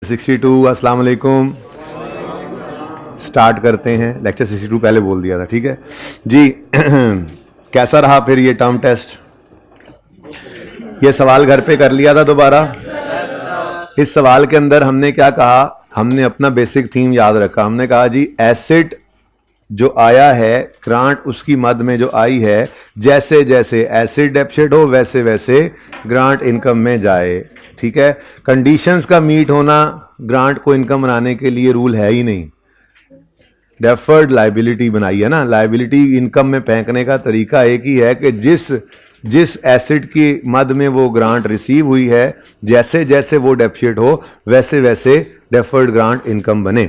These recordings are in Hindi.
62 अस्सलाम वालेकुम। स्टार्ट करते हैं। लेक्चर 62 पहले बोल दिया था, ठीक है जी। कैसा रहा फिर ये टर्म टेस्ट? ये सवाल घर पे कर लिया था दोबारा? इस सवाल के अंदर हमने क्या कहा? हमने अपना बेसिक थीम याद रखा। हमने कहा जी एसेट जो आया है, ग्रांट उसकी मद में जो आई है, जैसे जैसे एसेट डेप्सिट हो वैसे वैसे ग्रांट इनकम में जाए, ठीक है। कंडीशंस का मीट होना ग्रांट को इनकम बनाने के लिए रूल है ही नहीं। डेफर्ड लाइबिलिटी बनाई है ना, लाइबिलिटी इनकम में फेंकने का तरीका एक ही है कि जिस एसेट की मद में वो ग्रांट रिसीव हुई है, जैसे जैसे वो डेप्सिट हो वैसे वैसे डेफर्ड ग्रांट इनकम बने।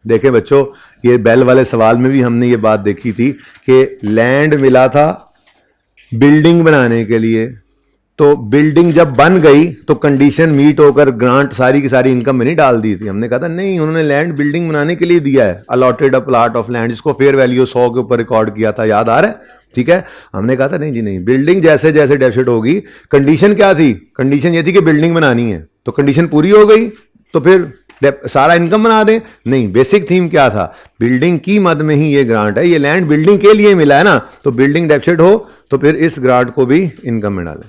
देखें बच्चों, ये बेल वाले सवाल में भी हमने ये बात देखी थी कि लैंड मिला था बिल्डिंग बनाने के लिए, तो बिल्डिंग जब बन गई तो कंडीशन मीट होकर ग्रांट सारी की सारी इनकम में नहीं डाल दी थी। हमने कहा था नहीं, उन्होंने लैंड बिल्डिंग बनाने के लिए दिया है, allotted a plot of land, जिसको फेयर वैल्यू 100 के ऊपर रिकॉर्ड किया था, याद आ रहा है? ठीक है, हमने कहा था नहीं जी नहीं, बिल्डिंग जैसे जैसे डेफिसिट होगी, कंडीशन क्या थी? कंडीशन ये थी कि बिल्डिंग बनानी है, तो कंडीशन पूरी हो गई तो फिर सारा इनकम बना दें। नहीं, बेसिक थीम क्या था? बिल्डिंग की मद में ही ये ग्रांट है, ये लैंड बिल्डिंग के लिए मिला है ना, तो बिल्डिंग डेफिसिट हो तो फिर इस ग्रांट को भी इनकम में डालें,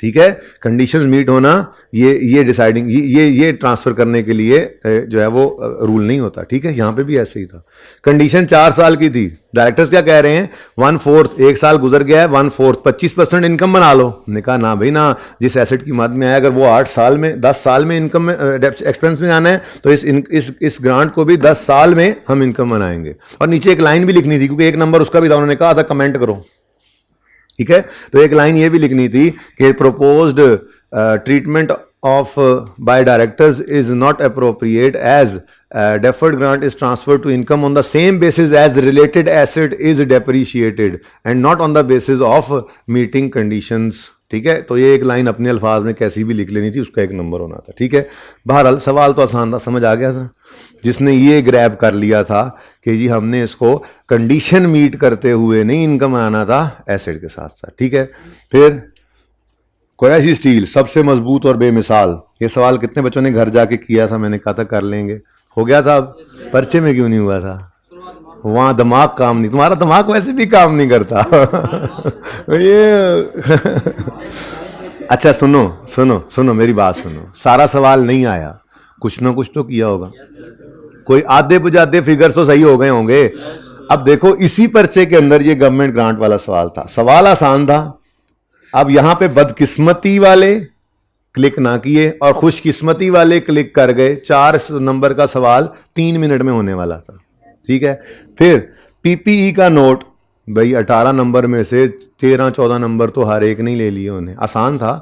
ठीक है। कंडीशंस मीट होना ये डिसाइडिंग ये ट्रांसफर करने के लिए जो है वो रूल नहीं होता, ठीक है। यहां पे भी ऐसे ही था। कंडीशन 4 साल की थी। डायरेक्टर्स क्या कह रहे हैं? 1/4, 1 साल गुजर गया है, 1/4 25% इनकम बना लो। हमने कहा ना भाई ना, जिस एसेट की मद में आया अगर वो 8 साल में 10 साल में इनकम में एक्सपेंस में आना है तो इस ग्रांट को भी 10 साल में हम इनकम बनाएंगे। और नीचे एक लाइन भी लिखनी थी, क्योंकि एक नंबर उसका भी था, उन्होंने कहा था कमेंट करो, ठीक है। तो एक लाइन ये भी लिखनी थी कि proposed treatment of by directors is not appropriate as deferred grant is transferred to income on the same basis as related asset is depreciated and not on the basis of meeting conditions, ठीक है। तो ये एक लाइन अपने अल्फाज में कैसी भी लिख लेनी थी, उसका एक नंबर होना था, ठीक है। बहरहाल सवाल तो आसान था, समझ आ गया था। जिसने ये ग्रैब कर लिया था कि जी हमने इसको कंडीशन मीट करते हुए नहीं इनकम बनाना था एसेट के साथ साथ, ठीक है। फिर कुरैशी स्टील सबसे मजबूत और बेमिसाल, ये सवाल कितने बच्चों ने घर जाके किया था? मैंने कहा था कर लेंगे, हो गया था। अब पर्चे में क्यों नहीं हुआ था? वहां दिमाग काम नहीं, तुम्हारा दिमाग वैसे भी काम नहीं करता। ये अच्छा सुनो सुनो सुनो, मेरी बात सुनो, सारा सवाल नहीं आया, कुछ ना कुछ तो किया होगा, कोई आधे बुझाते फिगर्स तो सही हो गए होंगे। अब देखो, इसी पर्चे के अंदर ये गवर्नमेंट ग्रांट वाला सवाल था, सवाल आसान था। अब यहां पे बदकिस्मती वाले क्लिक ना किए और खुशकिस्मती वाले क्लिक कर गए। 4 नंबर का सवाल 3 मिनट में होने वाला था, ठीक है। फिर पीपीई का नोट, भाई 18 नंबर में से 13-14 नंबर तो हर एक नहीं ले लिए उन्हें, आसान था।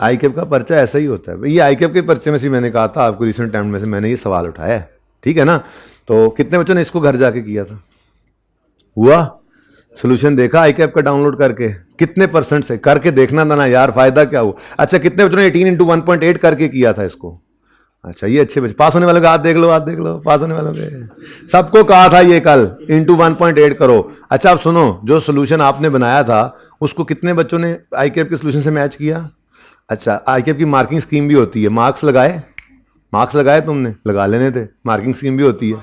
आईकेप का पर्चा ऐसा ही होता है, ये आईकेप के पर्चे में से मैंने कहा था आपको, रिसेंट टाइम में से मैंने ये सवाल उठाया है, ठीक है ना। तो कितने बच्चों ने इसको घर जाके किया था? हुआ? सोल्यूशन देखा आईकेप का डाउनलोड करके? कितने परसेंट से करके देखना था ना यार, फायदा क्या हुआ? अच्छा, कितने बच्चों ने 18 × 1.8 करके किया था इसको? अच्छा, ये अच्छे बच्चे, पास होने वालों का हाथ देख लो, हाथ देख लो, पास होने वालों के। सबको कहा था ये कल × 1.8 करो। अच्छा अब सुनो, जो सोल्यूशन आपने बनाया था उसको कितने बच्चों ने आईकेप के सोल्यूशन से मैच किया? अच्छा, आईकेप की मार्किंग स्कीम भी होती है, मार्क्स लगाए तुमने? लगा लेने थे, मार्किंग स्कीम भी होती है।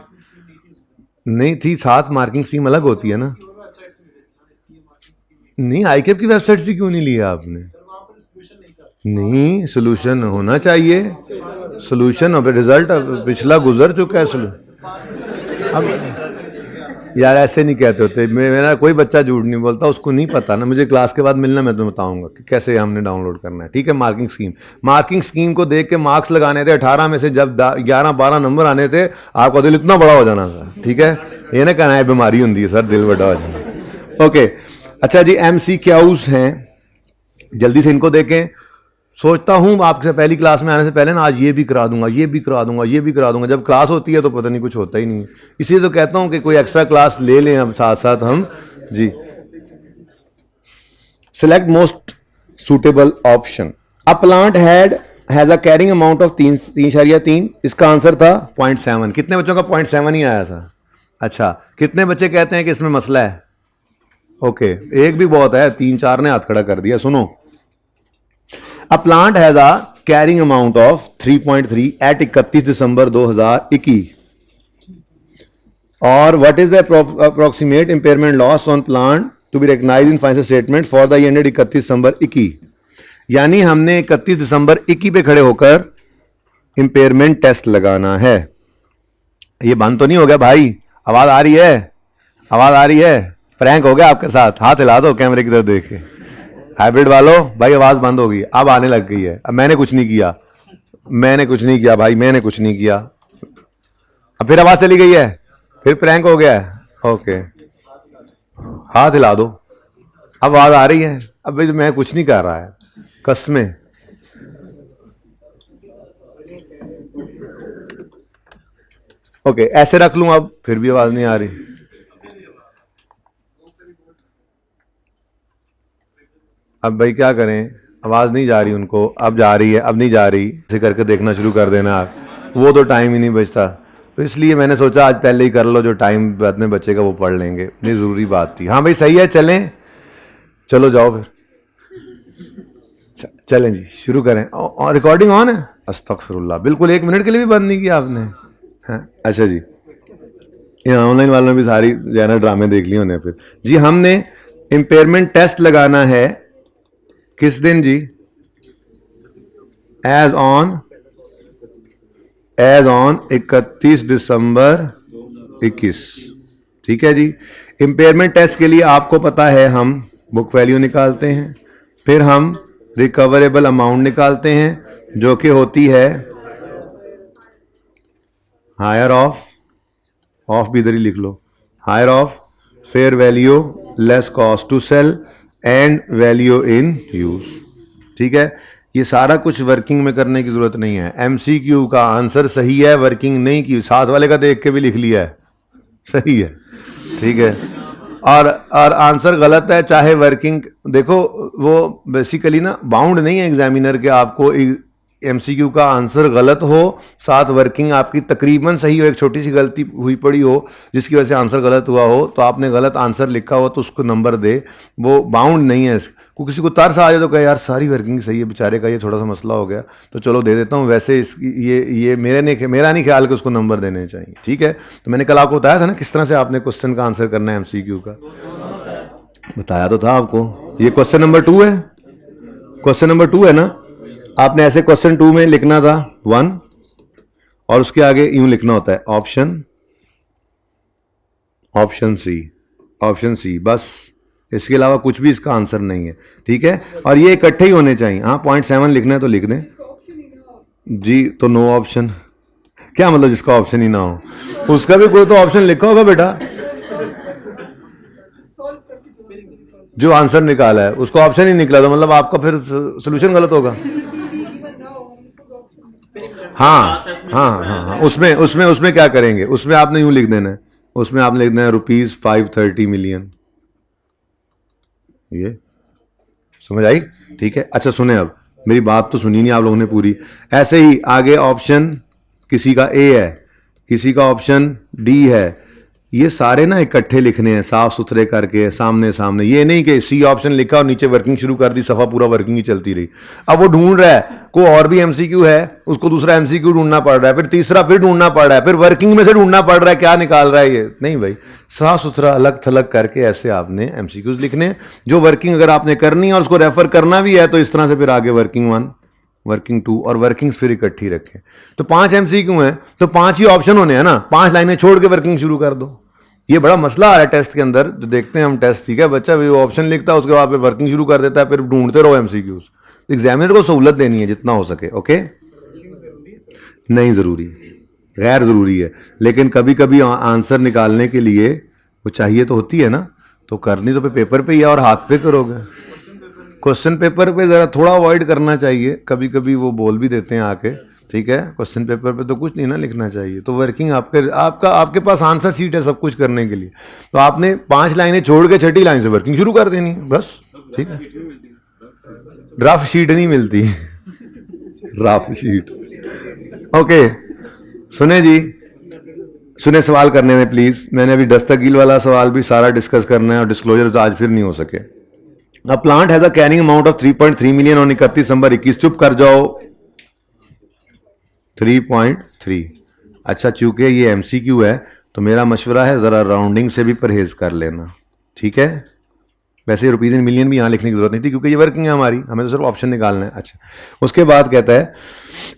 नहीं थी, साथ मार्किंग स्कीम अलग होती है ना। नहीं, आईकेप की वेबसाइट से क्यों नहीं लिया आपने? नहीं, सोल्यूशन होना चाहिए, सोल्यूशन और रिजल्ट पिछला गुजर चुका है अब यार ऐसे नहीं कहते होते। मेरा कोई बच्चा झूठ नहीं बोलता, उसको नहीं पता ना, मुझे क्लास के बाद मिलना, मैं तुम्हें बताऊंगा कि कैसे हमने डाउनलोड करना है, ठीक है। मार्किंग स्कीम को देख के मार्क्स लगाने थे। 18 में से जब 11-12 नंबर आने थे, आपका दिल इतना बड़ा हो जाना था, ठीक है। ये ना कहना है बीमारी होती है सर, दिल बड़ा हो जाना, ओके। अच्छा जी, MCQs हैं, जल्दी से इनको देखें। सोचता हूं आपसे पहली क्लास में आने से पहले ना आज ये भी करा दूंगा, ये भी करा दूंगा, ये भी करा दूंगा। जब क्लास होती है तो पता नहीं कुछ होता ही नहीं है, इसलिए तो कहता हूं कि कोई एक्स्ट्रा क्लास ले लें अब साथ साथ हम जी। Select most suitable option. A plant has a carrying amount of 3.3, इसका आंसर था 0.7। कितने बच्चों का 0.7 ही आया था? अच्छा, कितने बच्चे कहते हैं कि इसमें मसला है? ओके, एक भी बहुत है, 3-4 ने हाथ खड़ा कर दिया। सुनो, a plant has a carrying amount of 3.3 at 31 December 2021 और what is the approximate impairment loss on plant to be recognised in financial statement for the year ended 31 December 21। यानी हमने 31 दिसंबर 21 पे खड़े होकर इंपेयरमेंट टेस्ट लगाना है। ये बंद तो नहीं हो गया भाई? आवाज आ रही है? आवाज आ रही है? प्रैंक हो गया आपके साथ? हाथ हिला दो कैमरे की तरफ देख के। हाइब्रिड वालों भाई आवाज बंद हो गई, अब आने लग गई है। अब मैंने कुछ नहीं किया, मैंने कुछ नहीं किया भाई, मैंने कुछ नहीं किया। अब फिर आवाज चली गई है, फिर प्रैंक हो गया है। ओके, हाथ हिला दो। अब आवाज आ रही है? अब भाई मैं कुछ नहीं कर रहा है, कसमें। ओके, ऐसे रख लूं अब, फिर भी आवाज नहीं आ रही। अब भाई क्या करें, आवाज नहीं जा रही उनको, अब जा रही है, अब नहीं जा रही, ऐसे करके देखना शुरू कर देना आप, वो तो टाइम ही नहीं बचता। तो इसलिए मैंने सोचा आज पहले ही कर लो, जो टाइम बाद में बचेगा वो पढ़ लेंगे, ये जरूरी बात थी। हाँ भाई सही है, चलें, चलो जाओ फिर, चलें जी, शुरू करें। और रिकॉर्डिंग ऑन है? अस्तगफिरुल्लाह, बिल्कुल 1 मिनट के लिए भी बंद नहीं किया आपने? हाँ अच्छा जी, यहाँ ऑनलाइन वालों ने भी सारी ज्यादा ड्रामे देख लिए होने। फिर जी हमने इंपेयरमेंट टेस्ट लगाना है किस दिन जी? As on 31 December 21। ठीक है जी। इंपेयरमेंट टेस्ट के लिए आपको पता है हम बुक वैल्यू निकालते हैं, फिर हम रिकवरेबल अमाउंट निकालते हैं जो कि होती है हायर ऑफ भी इधर ही लिख लो, higher of fair value less cost to sell and value in use. ठीक है, ये सारा कुछ वर्किंग में करने की जरूरत नहीं है। एमसीक्यू का आंसर सही है, वर्किंग नहीं की, साथ वाले का देख के भी लिख लिया है, सही है। ठीक है, और आंसर गलत है चाहे वर्किंग, देखो वो बेसिकली ना बाउंड नहीं है एग्जामिनर के आपको एमसीक्यू का आंसर गलत हो साथ वर्किंग आपकी तकरीबन सही हो, एक छोटी सी गलती हुई पड़ी हो जिसकी वजह से आंसर गलत हुआ हो, तो आपने गलत आंसर लिखा हो तो उसको नंबर दे, वो बाउंड नहीं है। को किसी को तरस आ जाए तो कहे यार सारी वर्किंग सही है, बेचारे का ये थोड़ा सा मसला हो गया तो चलो दे देता हूँ, वैसे इसकी ये मेरा नहीं ख्याल कि उसको नंबर देने चाहिए। ठीक है, तो मैंने कल आपको बताया था ना किस तरह से आपने क्वेश्चन का आंसर करना है एमसीक्यू का, बताया तो था आपको। ये क्वेश्चन नंबर 2 है, क्वेश्चन नंबर 2 है ना। आपने ऐसे क्वेश्चन 2 में लिखना था 1 और उसके आगे यूं लिखना होता है ऑप्शन सी, बस, इसके अलावा कुछ भी इसका आंसर नहीं है। ठीक है, और ये इकट्ठे ही होने चाहिए। हाँ 0.7 लिखना है तो लिख दें जी, तो नो ऑप्शन क्या मतलब? जिसका ऑप्शन ही ना हो उसका भी कोई तो ऑप्शन लिखा होगा बेटा, जो आंसर निकाला है उसको ऑप्शन ही निकला तो मतलब आपका फिर सोल्यूशन गलत होगा। हाँ, उसमें क्या करेंगे, उसमें आपने यूं लिख देना है, उसमें आपने लिख देना है ₹530 मिलियन। ये समझ आई? ठीक है, अच्छा सुने, अब मेरी बात तो सुनी नहीं आप लोगों ने पूरी। ऐसे ही आगे ऑप्शन किसी का ए है, किसी का ऑप्शन डी है, ये सारे ना इकट्ठे लिखने हैं साफ सुथरे करके सामने सामने। ये नहीं कि सी ऑप्शन लिखा और नीचे वर्किंग शुरू कर दी, सफा पूरा वर्किंग ही चलती रही। अब वो ढूंढ रहा है, कोई और भी एमसीक्यू है, उसको दूसरा एमसीक्यू ढूंढना पड़ रहा है, फिर तीसरा फिर ढूंढना पड़ रहा है, फिर वर्किंग में से ढूंढना पड़ रहा है, क्या निकाल रहा है ये। नहीं भाई, साफ सुथरा अलग थलग करके ऐसे आपने एमसीक्यूज लिखने, जो वर्किंग अगर आपने करनी है और उसको रेफर करना भी है तो इस तरह से फिर आगे वर्किंग 1 वर्किंग 2 और वर्किंग्स फिर इकट्ठी रखें। तो 5 एमसीक्यू हैं तो 5 ही ऑप्शन होने हैं ना, 5 लाइनें छोड़ के वर्किंग शुरू कर दो। ये बड़ा मसला आ रहा है टेस्ट के अंदर, जो देखते हैं हम टेस्ट। ठीक है, बच्चा वो ऑप्शन लिखता है उसके बाद वर्किंग शुरू कर देता है, फिर ढूंढते रहो एमसीक्यूज। एग्जामिनर को सहूलत देनी है जितना हो सके। ओके, नहीं जरूरी, गैर जरूरी है, लेकिन कभी कभी आंसर निकालने के लिए वो चाहिए तो होती है ना, तो करनी तो पेपर पे ही है और हाथ पे करोगे। क्वेश्चन पेपर पे जरा थोड़ा अवॉइड करना चाहिए, कभी कभी वो बोल भी देते हैं आके। ठीक है, क्वेश्चन पेपर पे तो कुछ नहीं ना लिखना चाहिए, तो वर्किंग आपके पास आंसर सीट है सब कुछ करने के लिए, तो आपने 5 लाइनें छोड़ के 6ठी लाइन से वर्किंग शुरू कर देनी बस। ठीक है, ड्राफ्ट शीट नहीं मिलती ड्राफ्ट शीट। ओके, सुने जी, सुने, सवाल करने में प्लीज। मैंने अभी दस्तगील वाला सवाल भी सारा डिस्कस करना है और डिस्क्लोजर तो आज फिर नहीं हो सके। अ plant has a carrying amount of 3.3 million on 31 December 21। चुप कर जाओ, 3.3। अच्छा, चूंकि ये एमसीक्यू है तो मेरा मशवरा है जरा राउंडिंग से भी परहेज कर लेना, ठीक है। वैसे रुपीज इन मिलियन भी यहां लिखने की जरूरत नहीं थी क्योंकि ये वर्किंग है हमारी, हमें तो सिर्फ ऑप्शन निकालना है। अच्छा, उसके बाद कहता है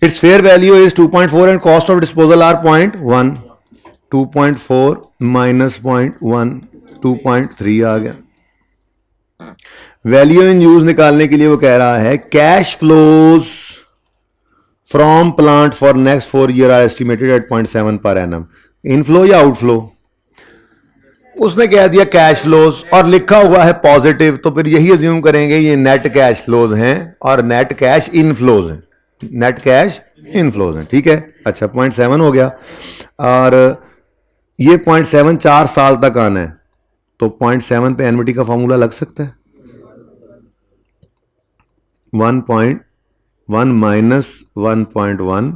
its fair value is 2.4 and cost of disposal are 0.1। 2.4 minus 0.1 2.3 आ गया। वैल्यू इन यूज निकालने के लिए वो कह रहा है cash flows from plant for next 4 year are estimated at 0.7 per annum. Inflow या आउटफ्लो? उसने कह दिया कैश फ्लोज और लिखा हुआ है पॉजिटिव, तो फिर यही अज्यूम करेंगे ये नेट कैश फ्लोज हैं और नेट कैश इनफ्लोज हैं, नेट कैश इनफ्लोज हैं, ठीक है। अच्छा, 0.7 हो गया और ये 0.7 4 साल तक आना है, तो 0.7 पे एनविटी का फॉर्मूला लग सकता है 1.1 माइनस 1.1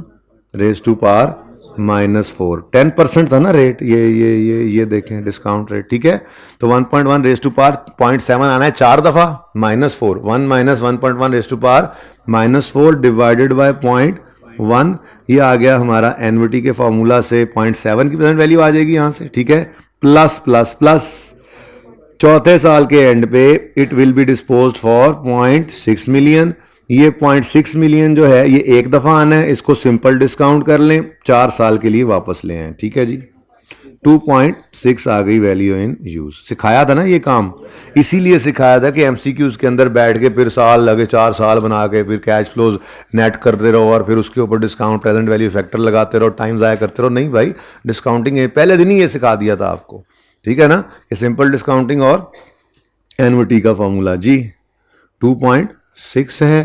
रेज टू पावर -4। 10% था ना रेट, ये देखें डिस्काउंट रेट, ठीक है। तो 1.1 रेज टू पावर 0.7 आना है 4 दफा, -4। 1 minus 1.1 raise to power -4 divided by 0.1, ये आ गया हमारा एनविटी के फॉर्मूला से 0.7 की प्रेजेंट वैल्यू आ जाएगी यहां से, ठीक है। प्लस प्लस प्लस चौथे साल के एंड पे it will be disposed for 0.6 million. ये 0.6 मिलियन जो है ये एक दफा आना है, इसको सिंपल डिस्काउंट कर लें, 4 साल के लिए वापस ले आए, ठीक है जी। 2.6 आ गई वैल्यू इन यूज। सिखाया था ना ये काम, इसीलिए सिखाया था कि एमसीक्यूज के अंदर बैठ के फिर साल लगे, 4 साल बना के फिर कैश फ्लोज नेट करते रहो और फिर उसके ऊपर डिस्काउंट प्रेजेंट वैल्यू फैक्टर लगाते रहो, टाइम ज़ाया करते रहो। नहीं भाई, डिस्काउंटिंग पहले दिन ही ये सिखा दिया था आपको, ठीक है ना। ये सिंपल डिस्काउंटिंग और एनविटी का फॉर्मूला जी। 2.6 है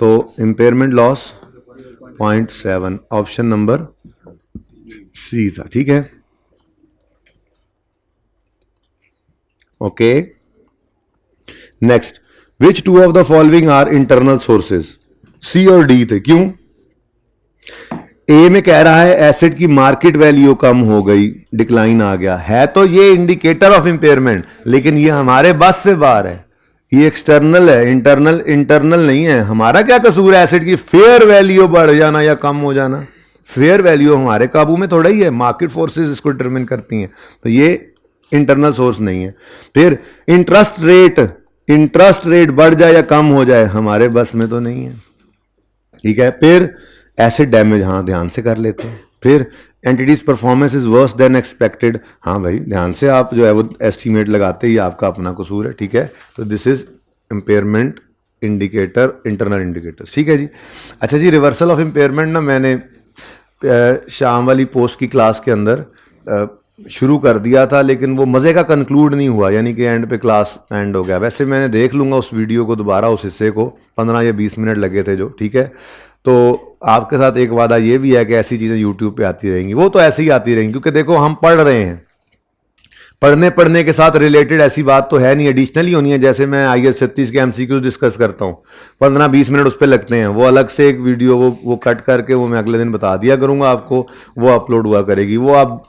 तो impairment loss 0.7, option number C था, ठीक है। Okay, next, which two of the following are internal sources? C और डी थे। क्यों? ए में कह रहा है एसेट की मार्केट वैल्यू कम हो गई, डिक्लाइन आ गया है, तो ये इंडिकेटर ऑफ इंपेयरमेंट, लेकिन ये हमारे बस से बाहर है, ये एक्सटर्नल है, इंटरनल नहीं है। हमारा क्या कसूर है एसेट की फेयर वैल्यू बढ़ जाना या कम हो जाना? फेयर वैल्यू हमारे काबू में थोड़ा ही है, मार्केट फोर्सेस इसको डिटरमिन करती हैं, तो ये इंटरनल सोर्स नहीं है। फिर इंटरेस्ट रेट बढ़ जाए या कम हो जाए, हमारे बस में तो नहीं है, ठीक है। फिर एसेट डैमेज, हाँ ध्यान से कर लेते हैं। फिर entities performance is worse than expected, हाँ भाई ध्यान से आप जो है वो एस्टीमेट लगाते ही आपका अपना कसूर है, ठीक है। तो this is impairment indicator, internal indicators, ठीक है जी। अच्छा जी, रिवर्सल ऑफ इंपेयरमेंट ना मैंने शाम वाली पोस्ट की क्लास के अंदर शुरू कर दिया था, लेकिन वो मज़े का कंक्लूड नहीं हुआ, यानी कि एंड पे क्लास एंड हो गया। वैसे मैंने देख लूँगा उस वीडियो को दोबारा, उस हिस्से को 15 या 20 मिनट लगे थे जो, ठीक है। तो आपके साथ एक वादा ये भी है कि ऐसी चीज़ें यूट्यूब पे आती रहेंगी, वो तो ऐसे ही आती रहेंगी, क्योंकि देखो हम पढ़ रहे हैं, पढ़ने के साथ रिलेटेड ऐसी बात तो है नहीं, एडिशनल ही होनी है। जैसे मैं IAS 36 के MCQs डिस्कस करता हूँ, 15-20 मिनट उस पर लगते हैं, वो अलग से एक वीडियो वो कट करके वो मैं अगले दिन बता दिया करूँगा आपको, वो अपलोड हुआ करेगी। वो आप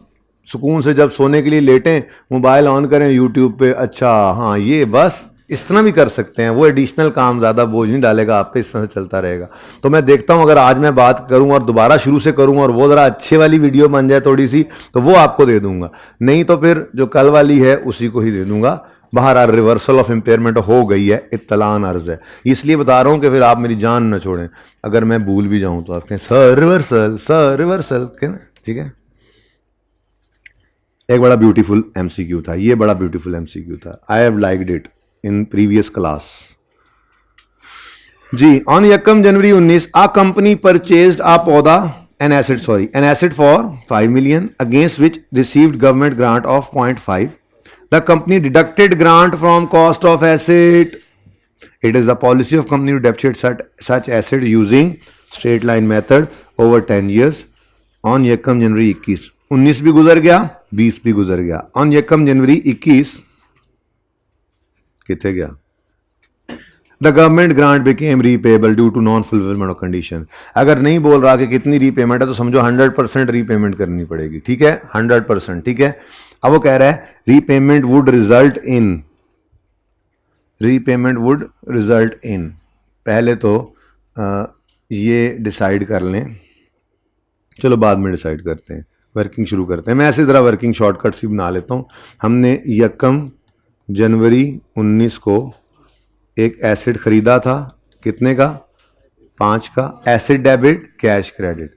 सुकून से जब सोने के लिए लेटें, मोबाइल ऑन करें यूट्यूब पे, अच्छा हाँ ये बस इस तरह भी कर सकते हैं, वो एडिशनल काम ज़्यादा बोझ नहीं डालेगा आप पे, इस तरह से चलता रहेगा। तो मैं देखता हूँ अगर आज मैं बात करूँ और दोबारा शुरू से करूँ और वो ज़रा अच्छे वाली वीडियो बन जाए थोड़ी सी, तो वो आपको दे दूंगा, नहीं तो फिर जो कल वाली है उसी को ही दे दूंगा। बहरहाल रिवर्सल ऑफ इंपेयरमेंट हो गई है, इत्तलान अर्ज है, इसलिए बता रहा हूँ कि फिर आप मेरी जान न छोड़ें, अगर मैं भूल भी जाऊँ तो आप कहें सर रिवर्सल कहना, ठीक है। एक बड़ा ब्यूटीफुल MCQ था, ये बड़ा ब्यूटीफुल MCQ था, I have liked it in previous class जी। ऑन यकम January 19 a company purchased a पौधा an asset for 5 million against which received government grant of 0.5। The company deducted grant from cost of asset. It is the policy of company to depreciate such asset using straight line method over 10 years। On यकम जनवरी 21, 19 भी गुजर गया, 20 भी गुजर गया। ऑन यकम जनवरी 21 कितने गया? The government grant became repayable due to non fulfilment of condition. अगर नहीं बोल रहा कि कितनी रीपेमेंट है तो समझो 100% रीपेमेंट करनी पड़ेगी, ठीक है, 100%, ठीक है। अब वो कह रहा है repayment would result in repayment would result in, पहले तो ये डिसाइड कर लें, चलो बाद में डिसाइड करते हैं, वर्किंग शुरू करते हैं। मैं ऐसे ज़रा वर्किंग शॉर्टकट सी बना लेता हूँ। हमने 1 जनवरी 19 को एक एसिड खरीदा था, कितने का? 5 का। Acid debit, cash credit.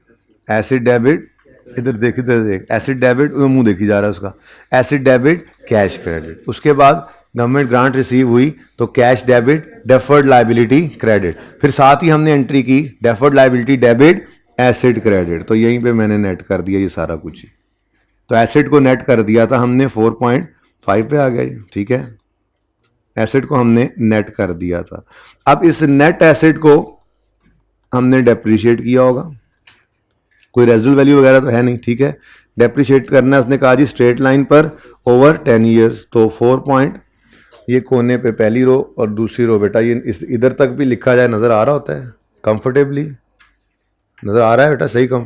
Acid debit, इधर देख इधर देख, एसिड डेबिट, मुंह देखी जा रहा है उसका, एसिड डेबिट कैश क्रेडिट। उसके बाद गवर्नमेंट ग्रांट रिसीव हुई तो cash debit, deferred liability credit. फिर साथ ही हमने एंट्री की deferred liability debit, acid credit. तो यहीं पे मैंने नेट कर दिया ये सारा कुछ ही। तो एसिड को नेट कर दिया था हमने 4.5 पे आ गया ये, ठीक है। एसिड को हमने नेट कर दिया था। अब इस नेट एसिड को हमने डेप्रिशिएट किया होगा, कोई रेजिडुअल वैल्यू वगैरह तो है नहीं, ठीक है। डेप्रिशिएट करना है, उसने कहा जी स्ट्रेट लाइन पर ओवर 10 ईयर्स। तो 4 पॉइंट, ये कोने पे पहली रो और दूसरी रो बेटा ये इधर तक भी लिखा जाए, नज़र आ रहा होता है कंफर्टेबली, नज़र आ रहा है बेटा सही? कम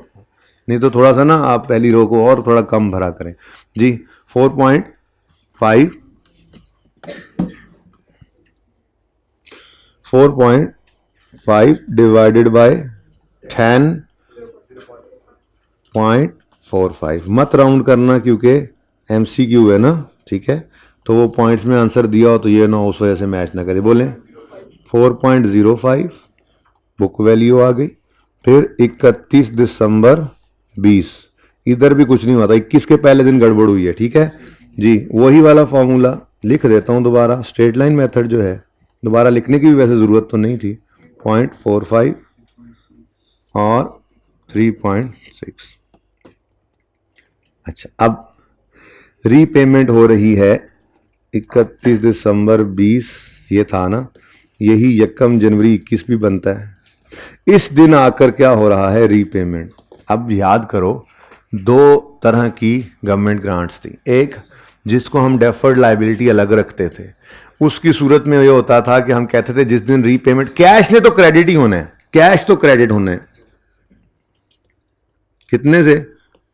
नहीं तो थोड़ा सा ना आप पहली रो को और थोड़ा कम भरा करें जी। 4.5 डिवाइडेड बाय 10.45। मत राउंड करना क्योंकि MCQ है ना, ठीक है। तो वो पॉइंट्स में आंसर दिया हो तो ये ना उस वजह से मैच ना करे। बोलें 4.05 बुक वैल्यू आ गई। फिर 31 दिसंबर 20, इधर भी कुछ नहीं हुआ था, 21 के पहले दिन गड़बड़ हुई है, ठीक है जी। वही वाला फॉर्मूला लिख देता हूँ दोबारा, स्ट्रेट लाइन मेथड जो है, दोबारा लिखने की भी वैसे ज़रूरत तो नहीं थी। 0.45 और 3.6। अच्छा, अब रीपेमेंट हो रही है 31 दिसंबर 20, ये था ना, यही 1 जनवरी 21 भी बनता है। इस दिन आकर क्या हो रहा है? रीपेमेंट। अब याद करो, 2 तरह की गवर्नमेंट ग्रांट्स थी। एक जिसको हम डेफर्ड लायबिलिटी अलग रखते थे, उसकी सूरत में ये होता था कि हम कहते थे जिस दिन रीपेमेंट, कैश ने तो क्रेडिट ही होना है, कैश तो क्रेडिट होना है, कितने से?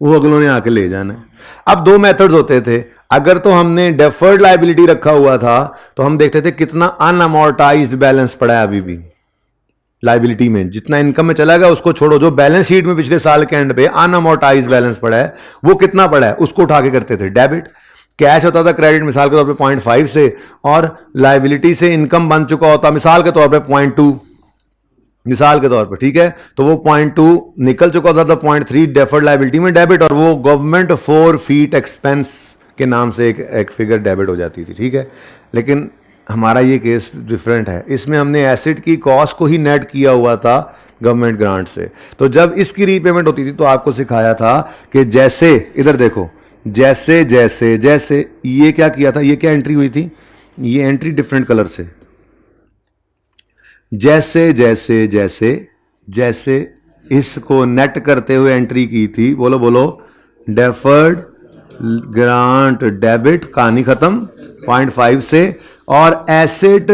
वो अगलों ने आके ले जाना है। अब 2 मेथड्स होते थे। अगर तो हमने डेफर्ड लायबिलिटी रखा हुआ था तो हम देखते थे कितना अनअमोर्टाइज्ड बैलेंस पड़ा है अभी भी लायबिलिटी में, जितना इनकम में चला गया उसको छोड़ो, जो बैलेंस शीट में पिछले साल के एंड पे अनअमोर्टाइज्ड बैलेंस पड़ा है वो कितना पड़ा है, उसको उठा के करते थे डेबिट। कैश होता था क्रेडिट मिसाल के तौर पे 0.5 से, और लायबिलिटी से इनकम बन चुका होता मिसाल के तौर पे 0.2, मिसाल के तौर पे, ठीक है। तो वो 0.2 निकल चुका था, 0.3 डेफर्ड लायबिलिटी में डेबिट, और वो गवर्नमेंट फॉर फीट एक्सपेंस के नाम से एक फिगर डेबिट हो जाती थी, ठीक है। लेकिन हमारा ये केस डिफरेंट है, इसमें हमने एसिड की कॉस्ट को ही नेट किया हुआ था गवर्नमेंट ग्रांट से। तो जब इसकी रीपेमेंट होती थी तो आपको सिखाया था कि जैसे, इधर देखो, जैसे जैसे जैसे ये क्या किया था, ये क्या एंट्री हुई थी, ये एंट्री डिफरेंट कलर से, जैसे जैसे जैसे जैसे इसको नेट करते हुए एंट्री की थी, बोलो बोलो, डेफर्ड ग्रांट डेबिट, कहानी खत्म 0.5 से, और एसिड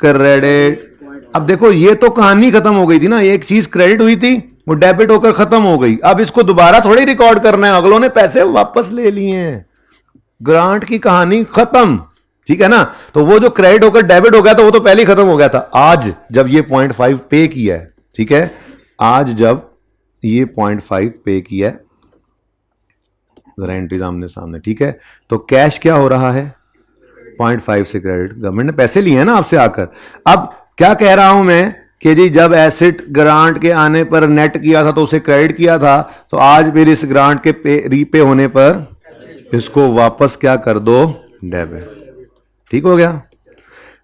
क्रेडिट। अब देखो ये तो कहानी खत्म हो गई थी ना, एक चीज क्रेडिट हुई थी वो डेबिट होकर खत्म हो गई। अब इसको दोबारा थोड़ी रिकॉर्ड करना है, अगलों ने पैसे वापस ले लिए हैं, ग्रांट की कहानी खत्म, ठीक है ना। तो वो जो क्रेडिट होकर डेबिट हो गया था वो तो पहले ही खत्म हो गया था। आज जब ये 0.5 पे किया है, ठीक है, आज जब ये 0.5 पे किया है, जरा एंट्री सामने सामने, ठीक है, तो कैश क्या हो रहा है, 0.5 से क्रेडिट, गवर्नमेंट ने पैसे लिए हैं ना आपसे आकर। अब क्या कह रहा हूं मैं कि जी जब एसिड ग्रांट के आने पर नेट किया था तो उसे क्रेडिट किया था, तो आज फिर इस ग्रांट के रीपे होने पर इसको वापस क्या कर दो, डेबिट, ठीक हो गया।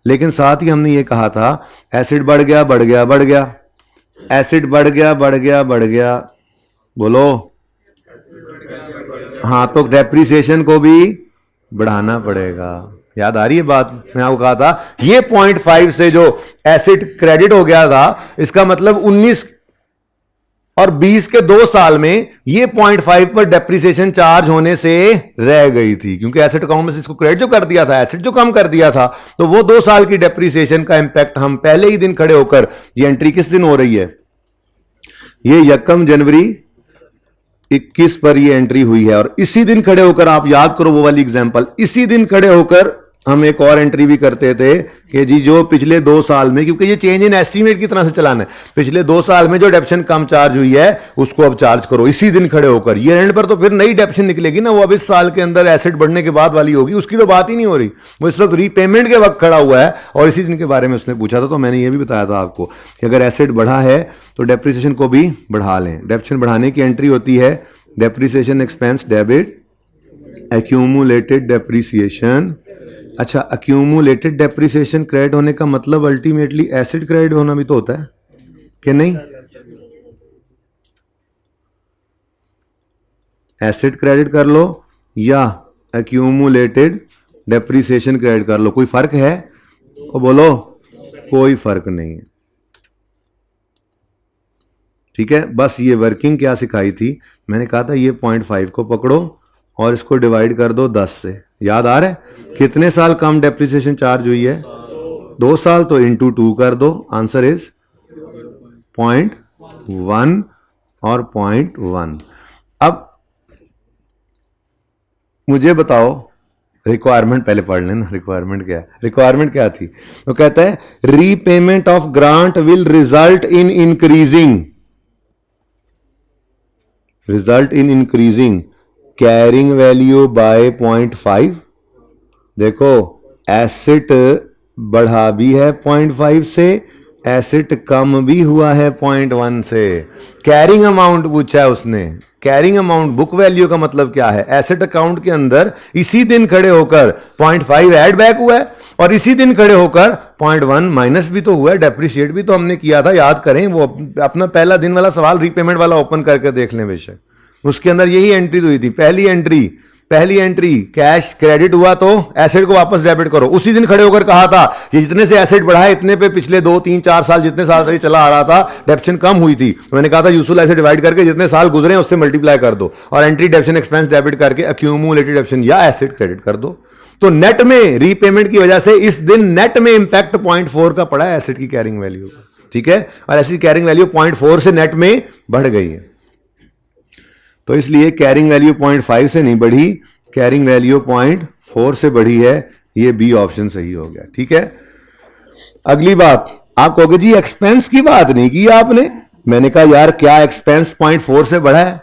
लेकिन साथ ही हमने ये कहा था एसिड बढ़ गया बढ़ गया बढ़ गया, एसिड बढ़ गया बढ़ गया बढ़ गया, बोलो हाँ, तो डेप्रिसिएशन को भी बढ़ाना पड़ेगा। याद आ रही है बात? मैं आपको कहा था ये 0.5 से जो एसिड क्रेडिट हो गया था, इसका मतलब 19 और 20 के 2 साल में ये 0.5 पर डेप्रिसिएशन चार्ज होने से रह गई थी, क्योंकि एसिड अकाउंट में से इसको क्रेडिट जो कर दिया था, एसिड जो कम कर दिया था, तो वो 2 साल की डेप्रिसिएशन का इंपैक्ट हम पहले ही दिन खड़े होकर, ये एंट्री किस दिन हो रही है, ये 1 जनवरी 21 पर ये एंट्री हुई है, और इसी दिन खड़े होकर आप याद करो वो वाली एग्जांपल, इसी दिन खड़े होकर हम एक और एंट्री भी करते थे कि जी जो पिछले 2 साल में, क्योंकि ये चेंज इन एस्टीमेट की तरह से चलाना है, पिछले 2 साल में जो डेप्शन कम चार्ज हुई है उसको अब चार्ज करो इसी दिन खड़े होकर। ईयर एंड पर तो फिर नई डेप्शन निकलेगी ना, वो अब इस साल के अंदर एसेट बढ़ने के बाद वाली होगी, उसकी तो बात ही नहीं हो रही। वो इस वक्त रीपेमेंट के वक्त खड़ा हुआ है और इसी दिन के बारे में उसने पूछा था। तो मैंने ये भी बताया था आपको कि अगर एसेट बढ़ा है तो डेप्रिसिएशन को भी बढ़ा लें। डेप्शन बढ़ाने की एंट्री होती है depreciation expense debit, accumulated depreciation. अच्छा, एक्यूमुलेटेड डेप्रिसिएशन क्रेडिट होने का मतलब अल्टीमेटली एसिड क्रेडिट होना भी तो होता है कि नहीं? एसिड क्रेडिट कर लो या एक्यूमुलेटेड डेप्रिसिएशन क्रेडिट कर लो, कोई फर्क है? वो बोलो, कोई फर्क नहीं है। ठीक है, बस ये वर्किंग क्या सिखाई थी, मैंने कहा था ये 0.5 को पकड़ो और इसको डिवाइड कर दो 10 से। याद आ रहा है कितने साल कम डेप्रिसिएशन चार्ज हुई है? 2 साल, तो इंटू 2 कर दो, आंसर इज 0.1 और 0.1। अब मुझे बताओ, रिक्वायरमेंट पहले पढ़ लेना, रिक्वायरमेंट क्या है? रिक्वायरमेंट क्या थी? तो कहता है repayment of grant will result in increasing carrying value by 0.5। देखो एसेट बढ़ा भी है 0.5 से, एसेट कम भी हुआ है 0.1 से। कैरिंग अमाउंट पूछा है उसने। कैरिंग अमाउंट बुक वैल्यू का मतलब क्या है? एसेट अकाउंट के अंदर इसी दिन खड़े होकर 0.5 ऐड बैक हुआ है और इसी दिन खड़े होकर 0.1 माइनस भी तो हुआ है, डेप्रिशिएट भी तो हमने किया था। याद करें वो अपना पहला दिन वाला सवाल रीपेमेंट वाला ओपन करके देख लें बेशक, उसके अंदर यही एंट्री हुई थी। पहली एंट्री कैश क्रेडिट हुआ तो एसेट को वापस डेबिट करो। उसी दिन खड़े होकर कहा था ये जितने से एसेट बढ़ा है इतने पे पिछले 2, 3, 4 साल जितने साल से चला आ रहा था डेप्शन कम हुई थी, तो मैंने कहा था यूजुअल ऐसे डिवाइड करके जितने साल गुजरे हैं उससे मल्टीप्लाई कर दो और एंट्री डेप्शन एक्सपेंस डेबिट करके एक्यूमुलेटेड डेप्शन या एसेट क्रेडिट कर दो। तो नेट में रीपेमेंट की वजह से इस दिन नेट में इंपैक्ट 0.4 का पड़ा है एसेट की कैरिंग वैल्यू। ठीक है, और ऐसी कैरिंग वैल्यू 0.4 से नेट में बढ़ गई है। तो इसलिए कैरिंग वैल्यू 0.5 से नहीं बढ़ी, कैरिंग वैल्यू 0.4 से बढ़ी है। ये बी ऑप्शन सही हो गया। ठीक है, अगली बात आप कहोगे जी एक्सपेंस की बात नहीं की आपने। मैंने कहा यार क्या एक्सपेंस 0.4 से बढ़ा है?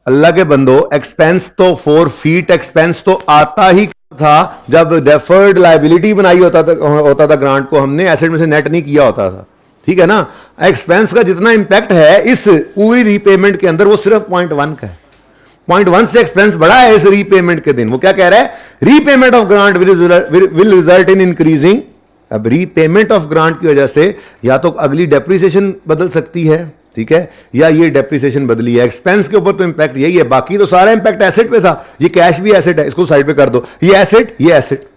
अल्लाह के बंदो, एक्सपेंस तो 4 फीट एक्सपेंस तो आता ही था जब डेफर्ड लायबिलिटी बनाई होता था ग्रांट को हमने, एसेट में से नेट नहीं किया होता था। ठीक है ना, एक्सपेंस का जितना इंपैक्ट है इस पूरी रीपेमेंट के अंदर वो सिर्फ 0.1 का है। 0.1 से एक्सपेंस बढ़ा है इस रीपेमेंट के दिन। वो क्या कह रहा है? Repayment of grant will result in increasing. अब रीपेमेंट ऑफ ग्रांट की वजह से या तो अगली डेप्रिसिएशन बदल सकती है, ठीक है, या ये डेप्रिसिएशन बदली है। एक्सपेंस के ऊपर तो इंपैक्ट यही है, बाकी तो सारा इंपैक्ट एसेट पे था। ये कैश भी एसेट है, इसको साइड पे कर दो, ये एसेट,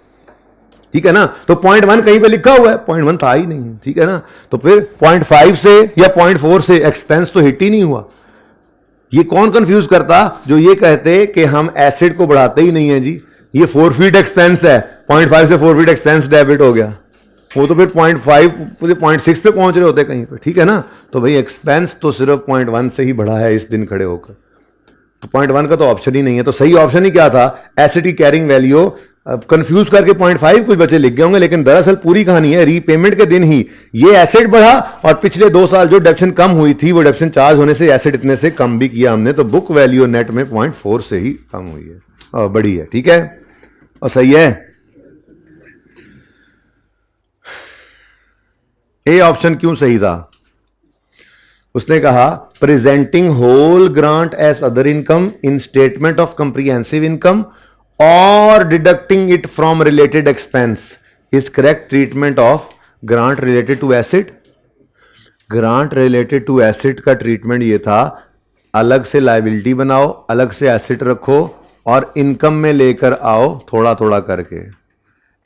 ठीक है ना। तो 0.1 कहीं पे लिखा हुआ है, 0.1 था ही नहीं, ठीक है ना। तो फिर 0.5 से या 0.4 से एक्सपेंस तो हिट ही नहीं हुआ। ये कौन कंफ्यूज करता जो ये कहते कि हम एसेट को बढ़ाते ही नहीं है जी, ये 4 फीट एक्सपेंस है, 0.5 से 4 फीट एक्सपेंस डेबिट हो गया, वो तो फिर 0.5 0.6 पे पहुंच रहे होते कहीं पे, ठीक है ना। तो भाई एक्सपेंस तो सिर्फ 0.1 से ही बढ़ा है इस दिन खड़े होकर, तो 0.1 का तो ऑप्शन ही नहीं है। तो सही ऑप्शन ही क्या था? एसेट की कैरिंग वैल्यू। अब कंफ्यूज करके 0.5 कुछ बच्चे लिख गए होंगे, लेकिन दरअसल पूरी कहानी है रीपेमेंट के दिन ही ये एसेट बढ़ा और पिछले 2 साल जो डेप्शन कम हुई थी वो डेप्शन चार्ज होने से एसेट इतने से कम भी किया हमने, तो बुक वैल्यू नेट में 0.4 से ही कम हुई है और बड़ी है, ठीक है और सही है। ए ऑप्शन क्यों सही था? उसने कहा presenting whole grant as other income in statement of comprehensive income और deducting it from related expense is correct treatment of grant related to asset. Grant related to asset का ट्रीटमेंट ये था, अलग से लायबिलिटी बनाओ, अलग से एसेट रखो और इनकम में लेकर आओ थोड़ा थोड़ा करके।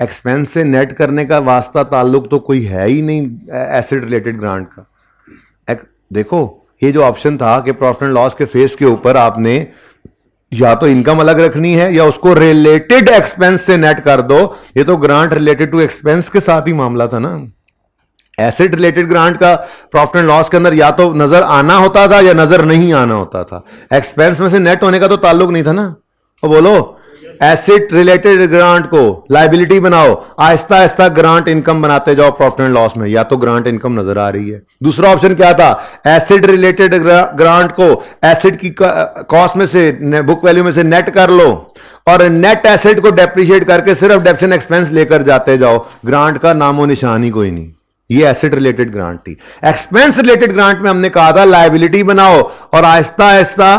एक्सपेंस से नेट करने का वास्ता ताल्लुक तो कोई है ही नहीं एसेट रिलेटेड ग्रांट का। देखो ये जो ऑप्शन था कि प्रॉफिट एंड लॉस के फेस के ऊपर आपने या तो इनकम अलग रखनी है या उसको रिलेटेड एक्सपेंस से नेट कर दो, ये तो ग्रांट रिलेटेड टू एक्सपेंस के साथ ही मामला था ना। एसेट रिलेटेड ग्रांट का प्रॉफिट एंड लॉस के अंदर या तो नजर आना होता था या नजर नहीं आना होता था, एक्सपेंस में से नेट होने का तो ताल्लुक नहीं था ना। और बोलो एसेट रिलेटेड ग्रांट को लाइबिलिटी बनाओ, आहिस्ता आहिस्ता ग्रांट इनकम बनाते जाओ प्रॉफिट एंड लॉस में। या तो ग्रांट इनकम नजर आ रही है। दूसरा ऑप्शन क्या था, एसेट रिलेटेड ग्रांट को एसेट की कॉस्ट में से, बुक वैल्यू में से नेट कर लो और नेट एसेट को डेप्रिशिएट करके सिर्फ डेप्शन एक्सपेंस लेकर जाते जाओ, ग्रांट का नामो निशान ही कोई नहीं। ये एसेट रिलेटेड ग्रांट थी। एक्सपेंस रिलेटेड ग्रांट में हमने कहा था लाइबिलिटी बनाओ और आहिस्ता आहिस्ता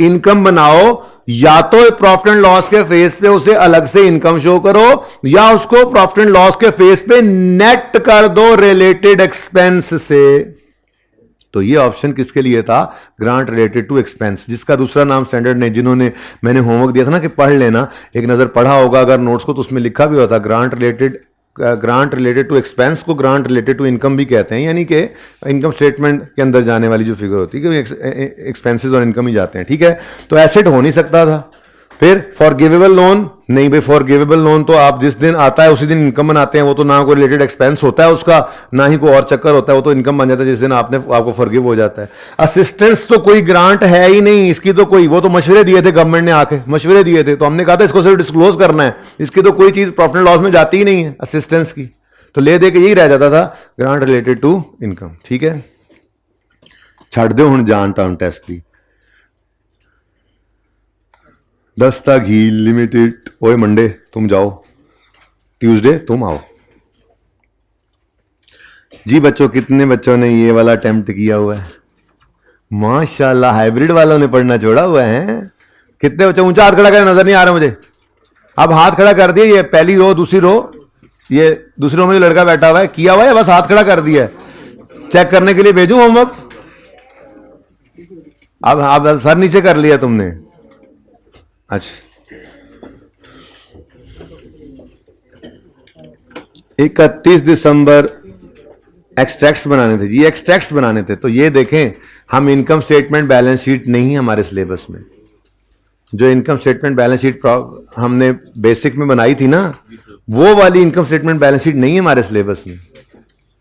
इनकम बनाओ, या तो प्रॉफिट एंड लॉस के फेस पे उसे अलग से इनकम शो करो या उसको प्रॉफिट एंड लॉस के फेस पे नेट कर दो रिलेटेड एक्सपेंस से। तो ये ऑप्शन किसके लिए था, ग्रांट रिलेटेड टू एक्सपेंस, जिसका दूसरा नाम स्टैंडर्ड ने, जिन्होंने मैंने होमवर्क दिया था ना कि पढ़ लेना, एक नजर पढ़ा होगा अगर नोट्स को, तो उसमें लिखा भी होता ग्रांट रिलेटेड टू एक्सपेंस को ग्रांट रिलेटेड टू इनकम भी कहते हैं, यानी कि इनकम स्टेटमेंट के अंदर जाने वाली जो फिगर होती है, क्योंकि एक्सपेंसेस और इनकम ही जाते हैं, ठीक है। तो एसेट हो नहीं सकता था। फिर फॉरगिवेबल लोन, नहीं भाई, फॉरगिवेबल लोन तो आप जिस दिन आता है उसी दिन इनकम बनाते हैं, वो तो ना कोई रिलेटेड एक्सपेंस होता है उसका, ना ही कोई और चक्कर होता है, वो तो इनकम बन जाता है जिस दिन आपको फॉरगिव हो जाता है। असिस्टेंस तो कोई ग्रांट है ही नहीं इसकी, तो कोई, वो तो मशवरे दिए थे गवर्नमेंट ने, आके मशवरे दिए थे, तो हमने कहा था इसको सिर्फ डिस्क्लोज करना है, इसकी तो कोई चीज प्रॉफिट एंड लॉस में जाती ही नहीं है असिस्टेंस की, तो ले दे के यही रह जाता था ग्रांट रिलेटेड टू इनकम, ठीक है। छड़ दो हूं जान टर्म टेस्ट की। दस्ता घी लिमिटेड, ओए मंडे तुम जाओ, ट्यूसडे तुम आओ जी। बच्चों, कितने बच्चों ने ये वाला अटेम्प्ट किया हुआ है? माशाल्लाह, हाइब्रिड वालों ने पढ़ना छोड़ा हुआ है। कितने बच्चे, ऊंचा हाथ खड़ा कर, नजर नहीं आ रहा मुझे। अब हाथ खड़ा कर दिया, ये पहली रो, दूसरी रो, ये दूसरी रो में जो लड़का बैठा हुआ है किया हुआ है, बस हाथ खड़ा कर दिया है। चेक करने के लिए भेजूं होमवर्क? अब सर नीचे कर लिया तुमने, अच्छा। 31 दिसंबर एक्सट्रैक्ट्स बनाने थे जी, एक्सट्रैक्ट्स बनाने थे। तो ये देखें, हम इनकम स्टेटमेंट बैलेंस शीट नहीं हमारे सिलेबस में, जो इनकम स्टेटमेंट बैलेंस शीट हमने बेसिक में बनाई थी ना, वो वाली इनकम स्टेटमेंट बैलेंस शीट नहीं है हमारे सिलेबस में,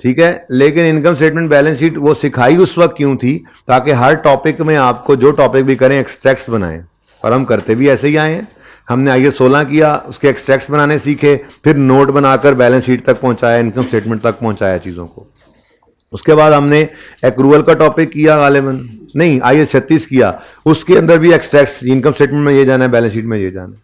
ठीक है। लेकिन इनकम स्टेटमेंट बैलेंस शीट वो सिखाई उस वक्त क्यों थी, ताकि हर टॉपिक में आपको जो टॉपिक भी करें एक्सट्रैक्ट्स बनाएं, और हम करते भी ऐसे ही आए हैं। हमने आइए 16 किया, उसके एक्सट्रैक्ट्स बनाने सीखे, फिर नोट बनाकर बैलेंस शीट तक पहुंचाया, इनकम स्टेटमेंट तक पहुंचाया चीज़ों को। उसके बाद हमने एक्रूवल का टॉपिक किया, गालिबन नहीं, आइए 36 किया, उसके अंदर भी एक्सट्रैक्ट्स, इनकम स्टेटमेंट में ये जाना है, बैलेंस शीट में ये जाना है।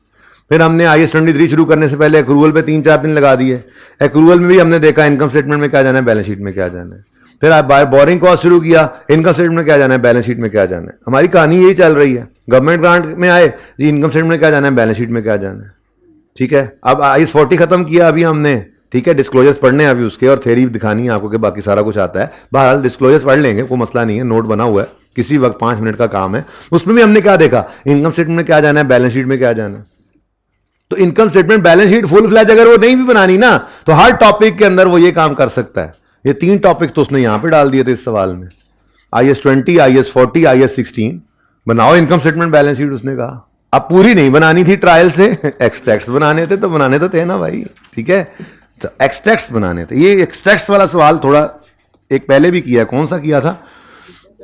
फिर हमने आइए 23 शुरू करने से पहले एक्रूवल पे 3-4 दिन लगा दिए। एक्रूवल में भी हमने देखा इनकम स्टेटमेंट में क्या जाना है, बैलेंस शीट में क्या जाना है। फिर आप बोरिंग कॉस्ट शुरू किया, इनकम स्टेटमेंट में क्या जाना है, बैलेंस शीट में क्या जाना है। हमारी कहानी यही चल रही है। गवर्नमेंट ग्रांट में आए जी, इनकम स्टेटमेंट में क्या जाना है, बैलेंस शीट में क्या जाना है, ठीक है। अब IS 40 खत्म किया अभी हमने, ठीक है। डिस्क्लोजर्स पढ़ने हैं अभी उसके, और थ्योरी दिखानी है आपको कि बाकी सारा कुछ आता है। बहरहाल डिस्क्लोजर्स पढ़ लेंगे, कोई मसला नहीं है, नोट बना हुआ है, किसी वक्त 5 मिनट का काम है। उसमें भी हमने क्या देखा, इनकम स्टेटमेंट में क्या जाना है, बैलेंस शीट में क्या जाना है। तो income statement balance sheet full fledge अगर वो नहीं भी बनानी ना, तो हर टॉपिक के अंदर वो ये काम कर सकता है। ये 3 टॉपिक तो उसने यहां पे डाल दिए थे इस सवाल में, IS 20, IS 40, IS 16 बनाओ इनकम स्टेटमेंट बैलेंस शीट, उसने कहा। अब पूरी नहीं बनानी थी ट्रायल से, एक्सट्रैक्ट्स बनाने थे, तो बनाने तो थे ना भाई, ठीक है। तो एक्सट्रैक्ट्स बनाने थे। ये एक्सट्रैक्ट्स वाला सवाल थोड़ा एक पहले भी किया, कौन सा किया था,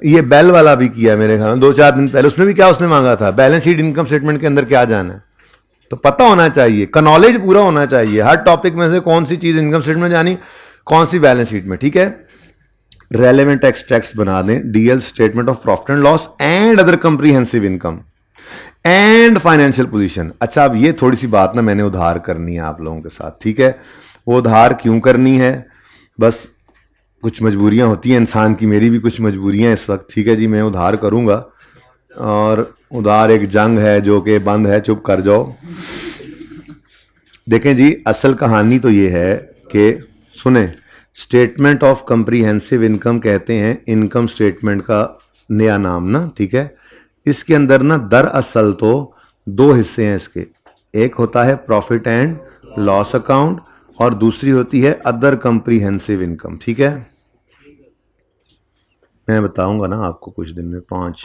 ये बेल वाला भी किया मेरे ख्याल में 2-4 दिन पहले। उसमें भी क्या उसने मांगा था, बैलेंस शीट इनकम स्टेटमेंट के अंदर क्या जाना है। तो पता होना चाहिए, का नॉलेज पूरा होना चाहिए, हर टॉपिक में से कौन सी चीज इनकम स्टेटमेंट में जानी, कौन सी बैलेंस शीट में, ठीक है। रेलेवेंट एक्सट्रैक्ट्स बना दें, DL statement of profit and loss and other comprehensive income and financial position. अच्छा, अब ये थोड़ी सी बात ना मैंने उधार करनी है आप लोगों के साथ, ठीक है। वो उधार क्यों करनी है, बस कुछ मजबूरियां होती हैं इंसान की, मेरी भी कुछ मजबूरियां इस वक्त, ठीक है जी। मैं उधार करूंगा, और उधार एक जंग है जो कि बंद है, चुप कर जाओ। देखें जी, असल कहानी तो ये है कि सुने, स्टेटमेंट ऑफ कंप्रीहेंसिव इनकम कहते हैं इनकम स्टेटमेंट का नया नाम ना, ठीक है। इसके अंदर ना दरअसल तो 2 हिस्से हैं इसके, एक होता है प्रॉफिट एंड लॉस अकाउंट और दूसरी होती है अदर कंप्रीहेंसिव इनकम, ठीक है। मैं बताऊंगा ना आपको कुछ दिन में, 5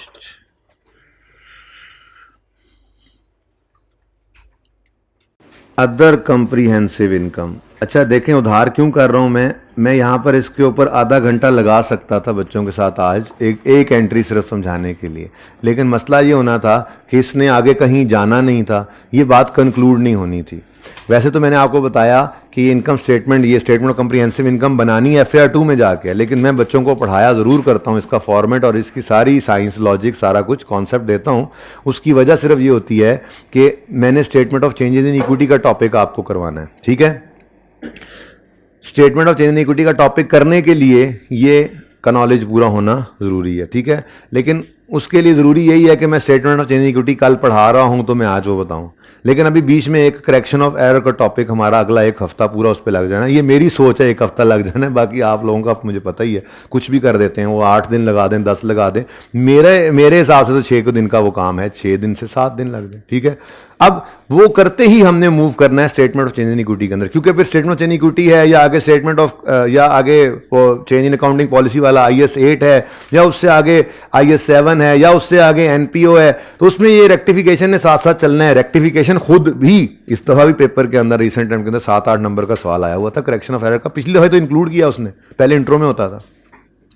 5 अदर कंप्रीहेंसिव इनकम। अच्छा देखें, उधार क्यों कर रहा हूं मैं यहाँ पर इसके ऊपर आधा घंटा लगा सकता था बच्चों के साथ आज एक एंट्री सिर्फ समझाने के लिए, लेकिन मसला ये होना था कि इसने आगे कहीं जाना नहीं था, ये बात कंक्लूड नहीं होनी थी। वैसे तो मैंने आपको बताया कि ये इनकम स्टेटमेंट, ये स्टेटमेंट ऑफ कम्प्रीहेंसिव इनकम बनानी FAR 2 में जाके है, लेकिन मैं बच्चों को पढ़ाया ज़रूर करता हूँ, इसका फॉर्मेट और इसकी सारी साइंस लॉजिक सारा कुछ कॉन्सेप्ट देता हूँ। उसकी वजह सिर्फ ये होती है कि मैंने statement of changes in equity का टॉपिक आपको करवाना है, ठीक है। Statement of change in equity का टॉपिक करने के लिए ये का नॉलेज पूरा होना ज़रूरी है, ठीक है। लेकिन उसके लिए ज़रूरी यही है कि मैं statement of change in equity कल पढ़ा रहा हूँ तो मैं आज वो बताऊँ, लेकिन अभी बीच में एक करेक्शन ऑफ एरर का टॉपिक हमारा अगला एक हफ्ता पूरा उस पर लग जाना। ये मेरी सोच है, एक हफ्ता लग जाना है, बाकी आप लोगों का मुझे पता ही है, कुछ भी कर देते हैं, वो 8 दिन लगा दें, 10 लगा दें। मेरे हिसाब से तो 6 दिन का वो काम है, 6 दिन से 7 दिन लग जाए, ठीक है। अब वो करते ही हमने मूव करना है statement of change in equity के अंदर, क्योंकि फिर statement of change in equity है या आगे स्टेटमेंट ऑफ या आगे चेंज इन अकाउंटिंग पॉलिसी वाला IAS 8 है, या उससे आगे IAS 7 है, या उससे आगे NPO है, तो उसमें ये रेक्टिफिकेशन ने साथ साथ चलना है। रेक्टिफिकेशन खुद भी इस दफा भी पेपर के अंदर रिसेंट टाइम के अंदर 7-8 नंबर का सवाल आया हुआ था करेक्शन ऑफ एरर का, पिछली दफा तो इंक्लूड किया उसने, पहले इंट्रो में होता था।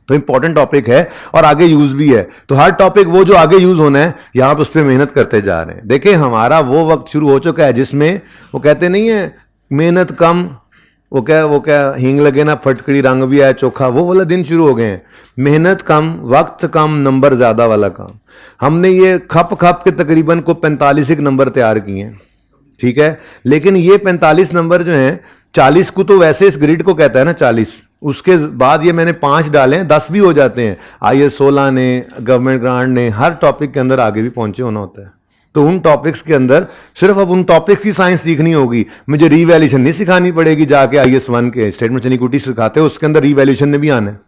तो इंपॉर्टेंट टॉपिक है और आगे यूज भी है, तो हर टॉपिक वो जो आगे यूज होना है यहां पर उस पर मेहनत करते जा रहे हैं। देखिए हमारा वो वक्त शुरू हो चुका है जिसमें वो कहते नहीं है मेहनत कम, वो क्या हींग लगे ना फटकड़ी रंग भी आया चोखा, वो वाला दिन शुरू हो गए हैं। मेहनत कम, वक्त कम, नंबर ज्यादा वाला काम। हमने ये खप के तकरीबन को 45 नंबर तैयार किए हैं, ठीक है। लेकिन ये 45 नंबर जो हैं, 40 को तो वैसे इस ग्रिड को कहता है ना 40, उसके बाद ये मैंने 5 डाले हैं, 10 भी हो जाते हैं। IAS 16 ने, गवर्नमेंट ग्रांट ने, हर टॉपिक के अंदर आगे भी पहुंचे होना होता है। तो उन टॉपिक्स के अंदर सिर्फ अब उन टॉपिक्स की साइंस सीखनी होगी, मुझे रीवैल्यूएशन नहीं सिखानी पड़ेगी। जाके IAS 1 के स्टेटमेंट ऑफ इक्विटी सिखाते हैं, उसके अंदर रीवैल्यूएशन ने भी आना है।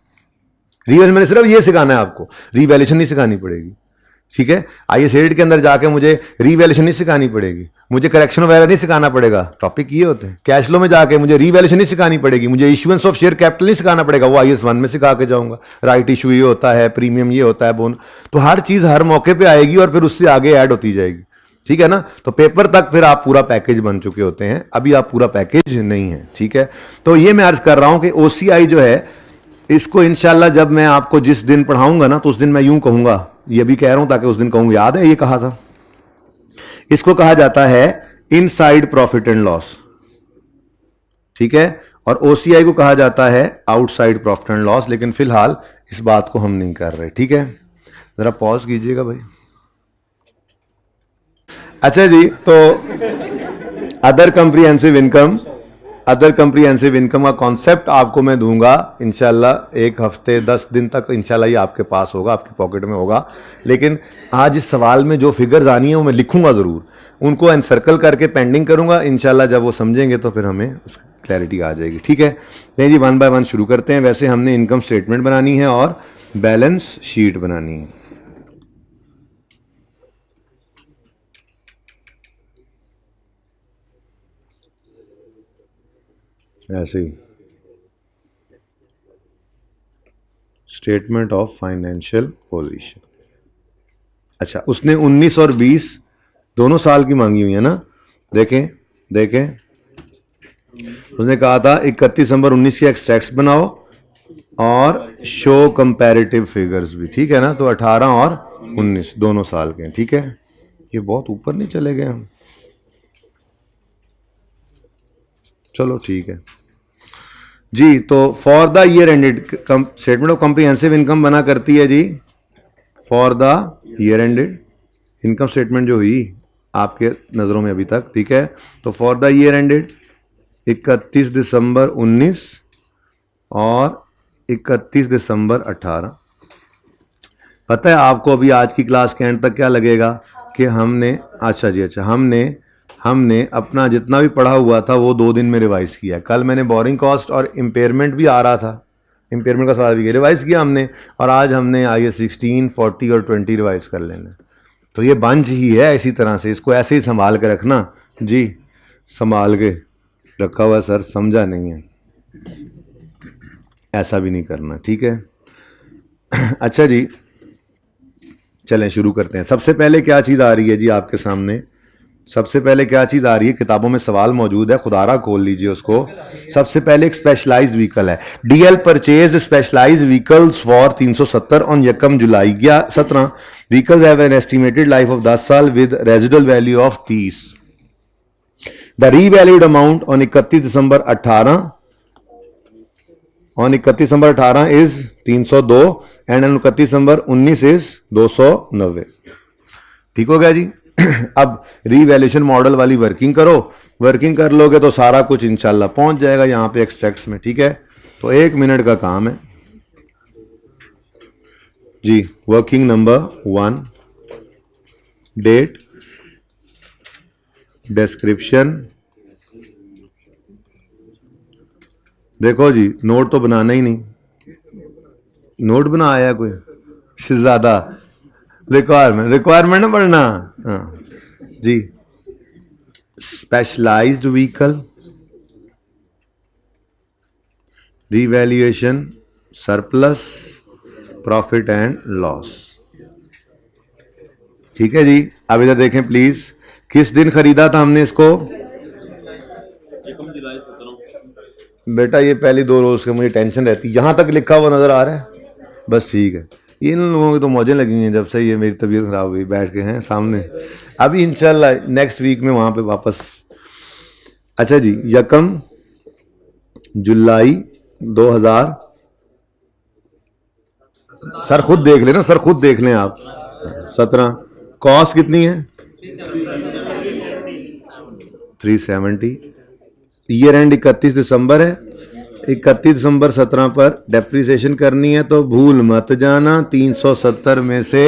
रीवैल्यूएशन मैंने सिर्फ ये सिखाना है आपको, रीवैल्यूएशन नहीं सिखानी पड़ेगी, ठीक है। IAS 8 के अंदर जाके मुझे रीवैल्यूएशन नहीं सिखानी पड़ेगी, मुझे करेक्शन ऑफ एरर नहीं सिखाना पड़ेगा, टॉपिक ये होते हैं। कैश फ्लो में जाके मुझे रीवैल्यूएशन नहीं सिखानी पड़ेगी, मुझे इशुएंस ऑफ शेयर कैपिटल नहीं सिखाना पड़ेगा, वो IAS 1 में सिखा के जाऊंगा। राइट इशू ये होता है, प्रीमियम ये होता है, बोन, तो हर चीज हर मौके पे आएगी और फिर उससे आगे ऐड होती जाएगी, ठीक है ना। तो पेपर तक फिर आप पूरा पैकेज बन चुके होते हैं, अभी आप पूरा पैकेज नहीं है, ठीक है। तो ये मैं अर्ज कर रहा हूं कि OCI जो है, इसको इंशाल्लाह जब मैं आपको जिस दिन पढ़ाऊंगा ना, तो उस दिन मैं यूं कहूंगा, ये भी कह रहा हूं ताकि उस दिन कहूंगा, याद है ये कहा था। इसको कहा जाता है इनसाइड प्रॉफिट एंड लॉस, ठीक है, और OCI को कहा जाता है आउटसाइड प्रॉफिट एंड लॉस, लेकिन फिलहाल इस बात को हम नहीं कर रहे, ठीक है। जरा पॉज कीजिएगा भाई। अच्छा जी, तो अदर कंप्रीहेंसिव इनकम का कॉन्सेप्ट आपको मैं दूंगा इंशाल्लाह, 1 हफ्ते 10 दिन तक इंशाल्लाह ये आपके पास होगा, आपकी पॉकेट में होगा। लेकिन आज इस सवाल में जो फिगर्स आनी है वो मैं लिखूंगा ज़रूर, उनको एनसर्कल करके पेंडिंग करूंगा। इंशाल्लाह जब वो समझेंगे तो फिर हमें क्लैरिटी आ जाएगी, ठीक है। नहीं जी, 1 बाय 1 शुरू करते हैं। वैसे हमने इनकम स्टेटमेंट बनानी है और बैलेंस शीट बनानी है। ऐसे ही स्टेटमेंट ऑफ फाइनेंशियल पोजीशन। अच्छा, उसने 19 और 20 दोनों साल की मांगी हुई है ना, देखें उसने कहा था 31 दिसंबर 19 के एक्सट्रैक्ट्स बनाओ और शो कंपैरेटिव फिगर्स भी, ठीक है ना। तो 18 और 19 दोनों साल के हैं, ठीक है। ये बहुत ऊपर नहीं चले गए हम, चलो ठीक है जी। तो for the year ended statement of comprehensive income बना करती है जी for the year ended income statement जो हुई आपके नज़रों में अभी तक, ठीक है। तो for the year ended 31 December 19 और 31 दिसंबर 18। पता है आपको अभी आज की क्लास के एंड तक क्या लगेगा कि हमने, अच्छा जी अच्छा, हमने अपना जितना भी पढ़ा हुआ था वो 2 दिन में रिवाइज किया। कल मैंने बोरिंग कॉस्ट और इम्पेयरमेंट भी आ रहा था, इम्पेयरमेंट का सवाल भी रिवाइज किया हमने, और आज हमने IAS 16, 40 और 20 रिवाइज कर लेना। तो ये बंच ही है, इसी तरह से इसको ऐसे ही संभाल के रखना जी, संभाल के रखा हुआ सर, समझा नहीं है, ऐसा भी नहीं करना, ठीक है। अच्छा जी, चलें शुरू करते हैं। सबसे पहले क्या चीज़ आ रही है जी आपके सामने, सबसे पहले क्या चीज आ रही है, किताबों में सवाल मौजूद है, खुदारा खोल लीजिए उसको। सबसे पहले एक स्पेशलाइज्ड व्हीकल है, DL purchase specialised vehicles for 370 on यकम July 17। Vehicles have an estimated life of 10 साल with residual value of 30। The revalued amount on 31 December 18 on 31 December 18 is 302 and on 31 December 19 is 290। ठीक हो गया जी। अब रीवैल्यूएशन मॉडल वाली वर्किंग करो, वर्किंग कर लोगे तो सारा कुछ इंशाल्लाह पहुंच जाएगा यहां पे एक्सट्रैक्ट्स में। ठीक है, तो 1 मिनट का काम है जी। Working number 1, date, description. देखो जी, नोट तो बनाना ही नहीं, नोट बना आया कोई ज्यादा रिक्वायरमेंट ना पढ़ना। हाँ जी। Specialised vehicle, revaluation, surplus, profit and loss. ठीक है जी। अब इधर देखें प्लीज, किस दिन खरीदा था हमने इसको? बेटा ये पहली 2 रोज के मुझे टेंशन रहती, यहां तक लिखा हुआ नजर आ रहा है, बस ठीक है। इन लोगों की तो मौजें लगी हैं जब से ये मेरी तबीयत खराब हुई, बैठ के हैं सामने। अभी इंशाल्लाह नेक्स्ट वीक में वहां पे वापस। अच्छा जी, यकम जुलाई 2000, सर खुद देख लेना, सर खुद देख लें आप। 17, कॉस्ट कितनी है? 370। ईयर एंड 31 दिसंबर है। 31 दिसंबर 17 पर डेप्रिसिएशन करनी है, तो भूल मत जाना 370 में से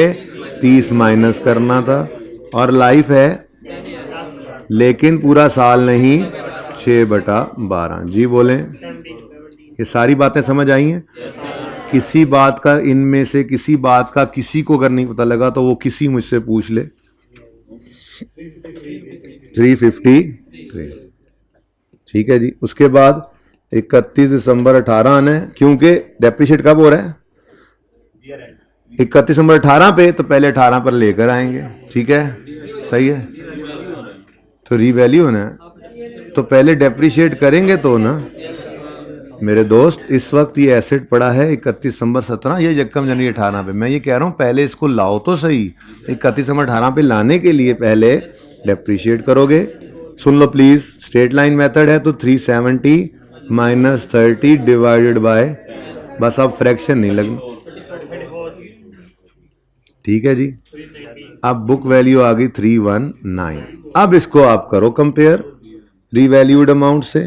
30 माइनस करना था। और लाइफ है लेकिन पूरा साल नहीं, 6/12। जी बोलें, ये सारी बातें समझ आई हैं? किसी बात का, इनमें से किसी बात का किसी को अगर नहीं पता लगा तो वो किसी मुझसे पूछ ले। 353। ठीक है जी। उसके बाद 31 दिसंबर 18 आना है, क्योंकि डेप्रिशिएट कब हो रहा है? 31 दिसंबर 18 पे, तो पहले 18 पर लेकर आएंगे। ठीक है, सही है। तो रीवैल्यू होना है तो पहले डेप्रिशिएट करेंगे तो ना मेरे दोस्त। इस वक्त ये एसेट पड़ा है 31 दिसंबर 17, ये यकम जनवरी 18 पे। मैं ये कह रहा हूं पहले इसको लाओ तो सही। 31 दिसंबर 18 पे लाने के लिए पहले डेप्रिशिएट करोगे। सुन लो प्लीज, स्ट्रेट लाइन मेथड है, तो 370 माइनस 30 डिवाइडेड बाय, बस अब फ्रैक्शन नहीं लगना। ठीक है जी। अब बुक वैल्यू आ गई 319। अब इसको आप करो कंपेयर रीवैल्यूड अमाउंट से,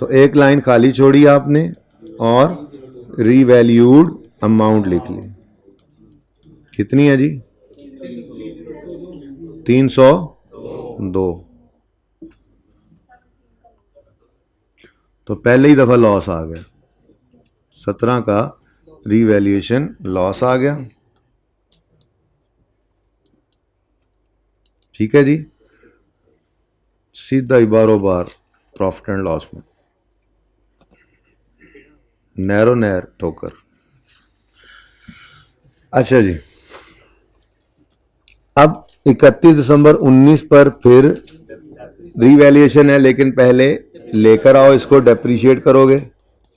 तो एक लाइन खाली छोड़ी आपने और रीवैल्यूड अमाउंट लिख ली। कितनी है जी? 302। तो पहले ही दफा लॉस आ गया, 17 का रीवैल्यूएशन लॉस आ गया। ठीक है जी। सीधा ही बारो बार प्रॉफिट एंड लॉस में नैरो नैर ठोकर। अच्छा जी, अब 31 दिसंबर 19 पर फिर रीवैल्यूएशन है, लेकिन पहले लेकर आओ इसको, डेप्रीशिएट करोगे।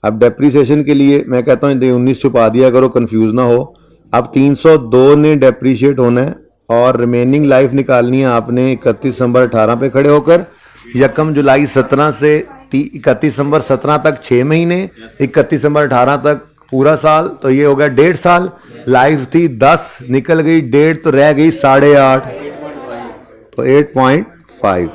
अब डेप्रीसिएशन के लिए मैं कहता हूँ 19 छुपा दिया करो, कंफ्यूज ना हो। अब 302 ने डेप्रीशिएट होना है और रिमेनिंग लाइफ निकालनी है आपने 31 दिसंबर 18 पे खड़े होकर। यकम जुलाई 17 से 31 दिसंबर 17 तक 6 महीने, 31 दिसंबर 18 तक पूरा साल, तो ये हो गया 1.5 साल। लाइफ थी 10, निकल गई 1.5, तो रह गई 8.5, तो 8.5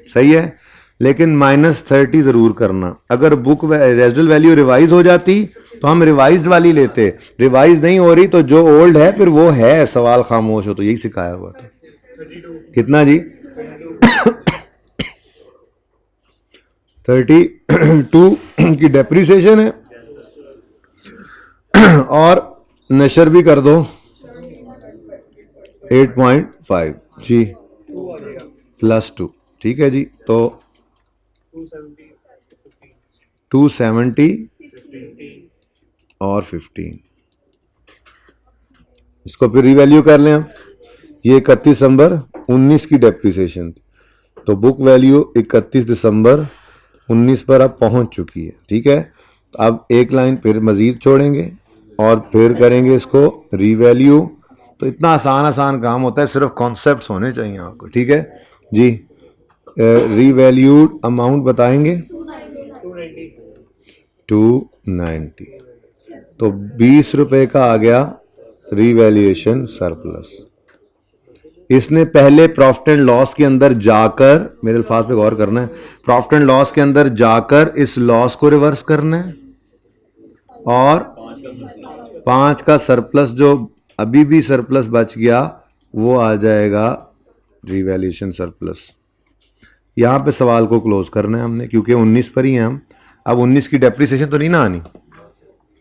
सही है। लेकिन -30 जरूर करना। अगर बुक रेजिडुअल वैल्यू रिवाइज हो जाती तो हम रिवाइज्ड वाली लेते, रिवाइज नहीं हो रही तो जो ओल्ड है फिर वो है, सवाल खामोश हो, तो यही सिखाया हुआ था। कितना जी? 32 की डेप्रिसिएशन है और नशर भी कर दो 8.5 जी +2। ठीक है जी, तो 270 और 15। इसको फिर रिवैल्यू कर लें। ये 31 दिसंबर 19 की डेप्रिसिएशन थी, तो बुक वैल्यू 31 दिसंबर 19 पर अब पहुंच चुकी है। ठीक है, अब एक लाइन फिर मजीद छोड़ेंगे और फिर करेंगे इसको रीवैल्यू। तो इतना आसान काम होता है, सिर्फ कॉन्सेप्ट्स होने चाहिए आपको। ठीक है जी, रीवैल्यूड अमाउंट बताएंगे 290, तो 20 रुपए का आ गया रीवैल्यूएशन सरप्लस। इसने पहले प्रॉफिट एंड लॉस के अंदर जाकर, मेरे अल्फाज पे गौर करना है, प्रॉफिट एंड लॉस के अंदर जाकर इस लॉस को रिवर्स करना है और 5 का सरप्लस जो अभी भी सरप्लस बच गया वो आ जाएगा रीवैल्यूएशन सरप्लस। यहां पे सवाल को क्लोज करना है हमने, क्योंकि 19 पर ही हैं हम। अब 19 की डेप्रिसिएशन तो नहीं ना आनी।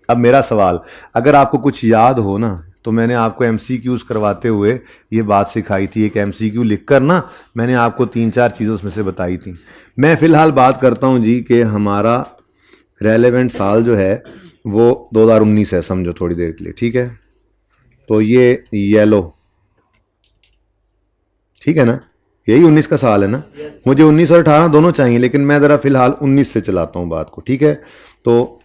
अब मेरा सवाल, अगर आपको कुछ याद हो ना, तो मैंने आपको एमसीक्यूज करवाते हुए ये बात सिखाई थी। एक एमसीक्यू लिखकर ना मैंने आपको 3-4 चीज़ें उसमें से बताई थी। मैं फिलहाल बात करता हूं जी कि हमारा रेलेवेंट साल जो है वो 2019 है, समझो थोड़ी देर के लिए। ठीक है, तो ये येलो, ठीक है ना, यही 19 का साल है ना। मुझे 19 और 18 दोनों चाहिए, लेकिन मैं ज़रा फिलहाल 19 से चलाता हूं बात को। ठीक है, तो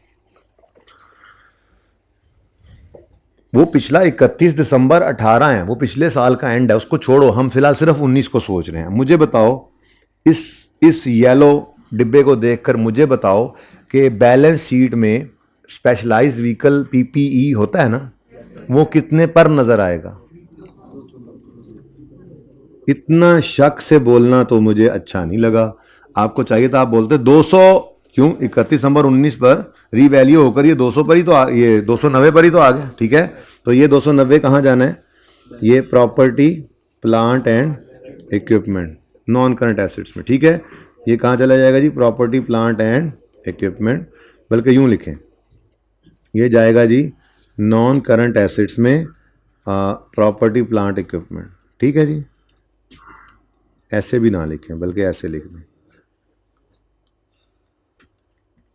वो पिछला 31 दिसंबर 18 है, वो पिछले साल का एंड है, उसको छोड़ो, हम फिलहाल सिर्फ 19 को सोच रहे हैं। मुझे बताओ, इस येलो डिब्बे को देखकर मुझे बताओ कि बैलेंस शीट में स्पेशलाइज्ड व्हीकल पीपीई होता है ना, वो कितने पर नजर आएगा? इतना शक से बोलना तो मुझे अच्छा नहीं लगा। आपको चाहिए था आप बोलते 200, क्यों 31 दिसंबर 19 पर रीवैल्यू होकर ये 200 पर ही तो ये 290 पर ही तो आ गया। ठीक है, तो ये 290 कहाँ जाना है? ये property plant and equipment non current assets में। ठीक है, ये कहाँ चला जाएगा जी? प्रॉपर्टी प्लांट एंड इक्विपमेंट, बल्कि यूं लिखें, ये जाएगा जी नॉन करंट एसेट्स में प्रॉपर्टी प्लांट इक्विपमेंट। ठीक है जी, ऐसे भी ना लिखें, बल्कि ऐसे लिख दें।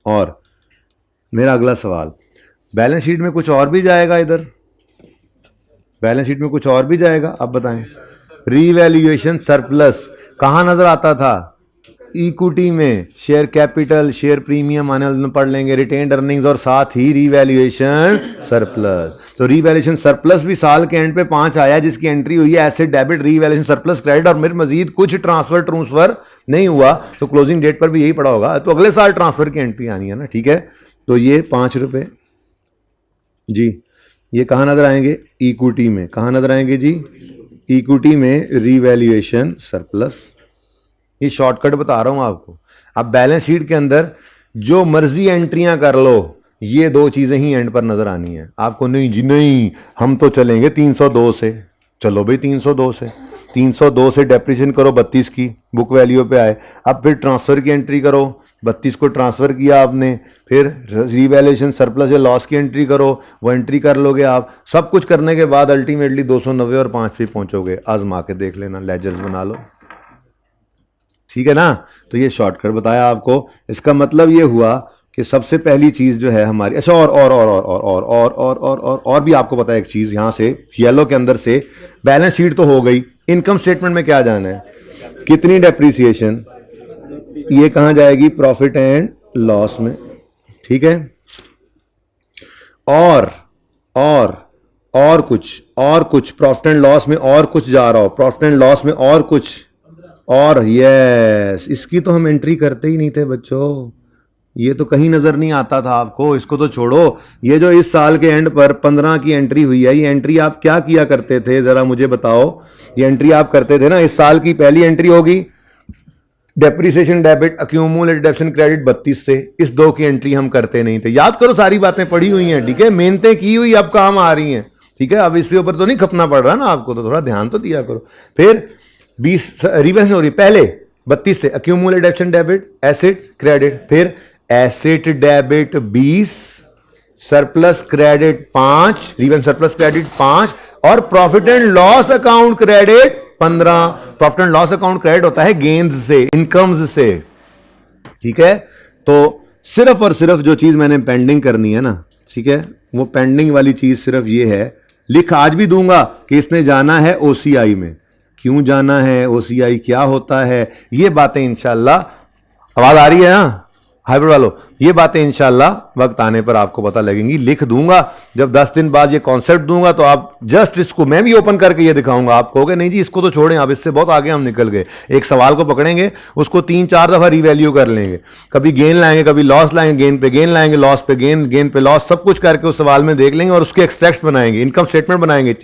और मेरा अगला सवाल, बैलेंस शीट में कुछ और भी जाएगा? इधर बैलेंस शीट में कुछ और भी जाएगा? अब बताएं। रीवैल्यूएशन सरप्लस कहां नजर आता था? इक्विटी में, शेयर कैपिटल, शेयर प्रीमियम आने वाले पढ़ लेंगे, रिटेन्ड अर्निंग्स और साथ ही रीवैल्यूएशन सरप्लस। तो रीवैल्यूएशन सरप्लस भी साल के एंड पे 5 आया, जिसकी एंट्री हुई है asset debit revaluation surplus credit, और मेरे मजीद कुछ ट्रांसफर नहीं हुआ, तो क्लोजिंग डेट पर भी यही पड़ा होगा, तो अगले साल ट्रांसफर की एंट्री आनी है ना। ठीक है, तो ये 5 रुपए जी, ये कहां नजर आएंगे? इक्विटी में। कहां नजर आएंगे जी? इक्विटी में रीवैल्यूएशन सरप्लस। ये शॉर्टकट बता रहा हूं आपको। अब बैलेंस शीट के अंदर जो मर्जी एंट्रियां कर लो, ये 2 चीजें ही एंड पर नजर आनी है आपको। नहीं जी नहीं, हम तो चलेंगे 302 से। चलो भाई 302 से डेप्रिसिएशन करो 32 की, बुक वैल्यू पे आए। अब फिर ट्रांसफर की एंट्री करो, 32 को ट्रांसफर किया आपने, फिर रीवैल्यूएशन सरप्लस या लॉस की एंट्री करो, वो एंट्री कर लोगे आप। सब कुछ करने के बाद अल्टीमेटली 290 और 5 पे पहुंचोगे। आजमा के देख लेना, लेजर्स बना लो। ठीक है ना, तो ये शॉर्टकट बताया आपको। इसका मतलब ये हुआ कि सबसे पहली चीज जो है हमारी, अच्छा और भी आपको पता है एक चीज, यहां से येलो के अंदर से बैलेंस शीट तो हो गई, इनकम स्टेटमेंट में क्या जाना है? कितनी डेप्रिसिएशन? ये कहां जाएगी? प्रॉफिट एंड लॉस में। ठीक है, और कुछ प्रॉफिट एंड लॉस में और कुछ जा रहा हो, प्रॉफिट एंड लॉस में और कुछ, और यस, इसकी तो हम एंट्री करते ही नहीं थे बच्चों, ये तो कहीं नजर नहीं आता था आपको। इसको तो छोड़ो, ये जो इस साल के एंड पर 15 की एंट्री हुई है, ये एंट्री आप क्या किया करते थे जरा मुझे बताओ। ये एंट्री आप करते थे ना, इस साल की पहली एंट्री होगी depreciation debit accumulated depreciation credit 32 से, इस 2 की एंट्री हम करते नहीं थे। याद करो, सारी बातें पढ़ी हुई हैं। ठीक है, मेहनतें की हुई अब काम आ रही हैं। ठीक है, अब इसके ऊपर तो नहीं खपना पड़ रहा ना आपको, तो थोड़ा ध्यान तो दिया करो। फिर 20 रिवर्स हो रही, पहले 32 से accumulated depreciation debit asset credit, फिर एसेट डेबिट 20, सरप्लस क्रेडिट 5, रिवन सरप्लस क्रेडिट 5, और profit and loss account credit 15। Profit and loss account credit होता है गेन्स से, इनकम्स से। ठीक है, तो सिर्फ और सिर्फ जो चीज मैंने पेंडिंग करनी है ना, ठीक है, वो पेंडिंग वाली चीज सिर्फ ये है, लिख आज भी दूंगा कि इसने जाना है ओसीआई में। क्यों जाना है, ओसीआई क्या होता है, ये बातें इंशाल्लाह, आवाज आ रही है ना हाइब्रिड वालों, ये बातें इंशाल्लाह वक्त आने पर आपको पता लगेंगी। लिख दूंगा जब 10 दिन बाद ये कॉन्सेप्ट दूंगा तो आप जस्ट इसको मैं भी ओपन करके ये दिखाऊंगा, आप कहोगे नहीं जी इसको तो छोड़ें, आप इससे बहुत आगे हम निकल गए। एक सवाल को पकड़ेंगे, उसको 3-4 दफा रिवैल्यू कर लेंगे, कभी गेन लाएंगे, कभी लॉस लाएंगे, गेन पे गेन लाएंगे, लॉस पे गेन, गेन पे लॉस, सब कुछ करके उस सवाल में देख लेंगे और उसके एक्सट्रैक्ट्स बनाएंगे, इनकम स्टेटमेंट बनाएंगे,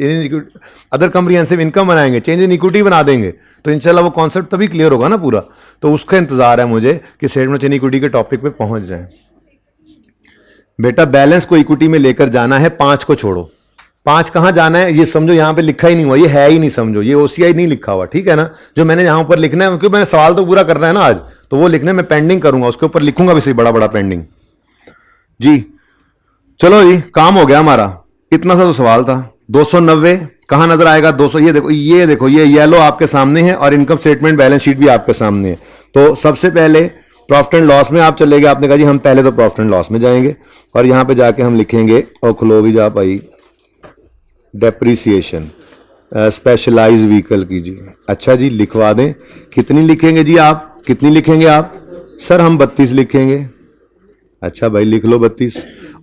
अदर कम्प्रिहेंसिव इनकम बनाएंगे, चेंज इन इक्विटी बना देंगे, तो इंशाल्लाह वो कॉन्सेप्ट तभी क्लियर होगा ना पूरा। तो उसका इंतजार है मुझे कि स्टेटमेंट इन इक्विटी के टॉपिक पे पहुंच जाए। बेटा बैलेंस को इक्विटी में लेकर जाना है, 5 को छोड़ो। 5 कहां जाना है ये समझो, यहां पे लिखा ही नहीं हुआ, ये है ही नहीं, समझो ये ओसीआई नहीं लिखा हुआ, ठीक है ना। जो मैंने यहां पर लिखना है, क्योंकि मैंने सवाल तो पूरा करना है ना आज, तो वो लिखने में पेंडिंग करूंगा, उसके ऊपर लिखूंगा भी सही बड़ा बड़ा पेंडिंग जी। चलो जी काम हो गया हमारा, इतना सा तो सवाल था। 290 कहां नजर आएगा, 200, ये देखो, ये देखो, ये येलो आपके सामने है और इनकम स्टेटमेंट बैलेंस शीट भी आपके सामने है। तो सबसे पहले प्रॉफिट एंड लॉस में आप चले गए, आपने कहा जी हम पहले तो प्रॉफिट एंड लॉस में जाएंगे और यहां पे जाके हम लिखेंगे, और खलो भी जा पाई, डेप्रीसिएशन स्पेशलाइज्ड व्हीकल की जी। अच्छा जी लिखवा दें, कितनी लिखेंगे जी आप, कितनी लिखेंगे आप? सर हम 32 लिखेंगे। अच्छा भाई लिख लो 32।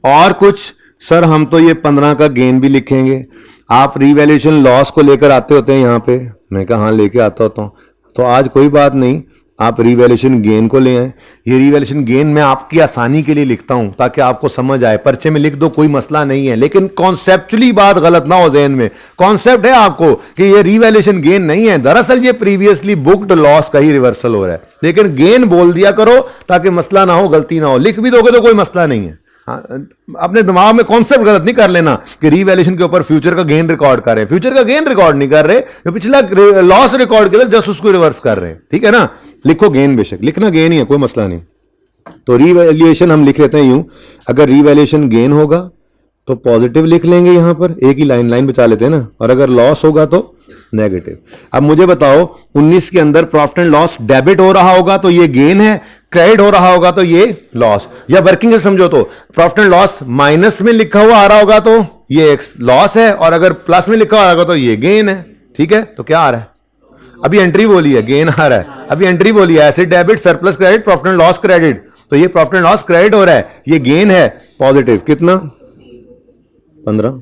और कुछ? सर हम तो ये 15 का गेन भी लिखेंगे। आप रिवैल्यूएशन लॉस को लेकर आते होते हैं यहाँ पे, मैं कहा हाँ लेके आता होता हूँ, तो आज कोई बात नहीं, आप रिवैल्यूएशन गेन को ले आए। ये रिवैल्यूएशन गेन मैं आपकी आसानी के लिए लिखता हूं ताकि आपको समझ आए, पर्चे में लिख दो कोई मसला नहीं है, लेकिन कॉन्सेप्चुअली बात गलत ना हो जहन में। कॉन्सेप्ट है आपको कि ये रिवैल्यूएशन गेन नहीं है, दरअसल ये प्रीवियसली बुक्ड लॉस का ही रिवर्सल हो रहा है, लेकिन गेन बोल दिया करो ताकि मसला ना हो, गलती ना हो। लिख भी दोगे तो कोई मसला नहीं है। अपने दिमाग में कॉन्सेप्ट गलत नहीं कर लेना कि रिवैल्यूएशन के ऊपर फ्यूचर का गेन रिकॉर्ड कर रहे हैं, फ्यूचर का गेन रिकॉर्ड नहीं कर रहे, जो पिछला लॉस रिकॉर्ड किया जस्ट उसको रिवर्स कर रहे हैं, ठीक है ना। लिखो गेन, बेशक लिखना गेन ही है, कोई मसला नहीं। तो रिवैल्यूएशन हम लिख लेते हैं यूं, अगर रिवैल्यूएशन गेन होगा तो पॉजिटिव लिख लेंगे यहां पर, एक ही लाइन बचा लेते हैं ना, और अगर लॉस होगा तो नेगेटिव। अब मुझे बताओ 19 के अंदर प्रॉफिट एंड लॉस डेबिट हो रहा होगा तो ये गेन है, क्रेडिट हो रहा होगा तो ये लॉस, या वर्किंग से समझो तो प्रॉफिट एंड लॉस माइनस में लिखा हुआ आ रहा होगा तो ये एक लॉस है, और अगर प्लस में लिखा हुआ होगा तो ये गेन है, ठीक है। तो क्या आ रहा है, अभी एंट्री बोली है, गेन आ रहा है, अभी एंट्री बोली है, asset debit surplus credit profit and loss credit, तो ये प्रॉफिट एंड लॉस क्रेडिट हो रहा है, ये गेन है पॉजिटिव, कितना 15,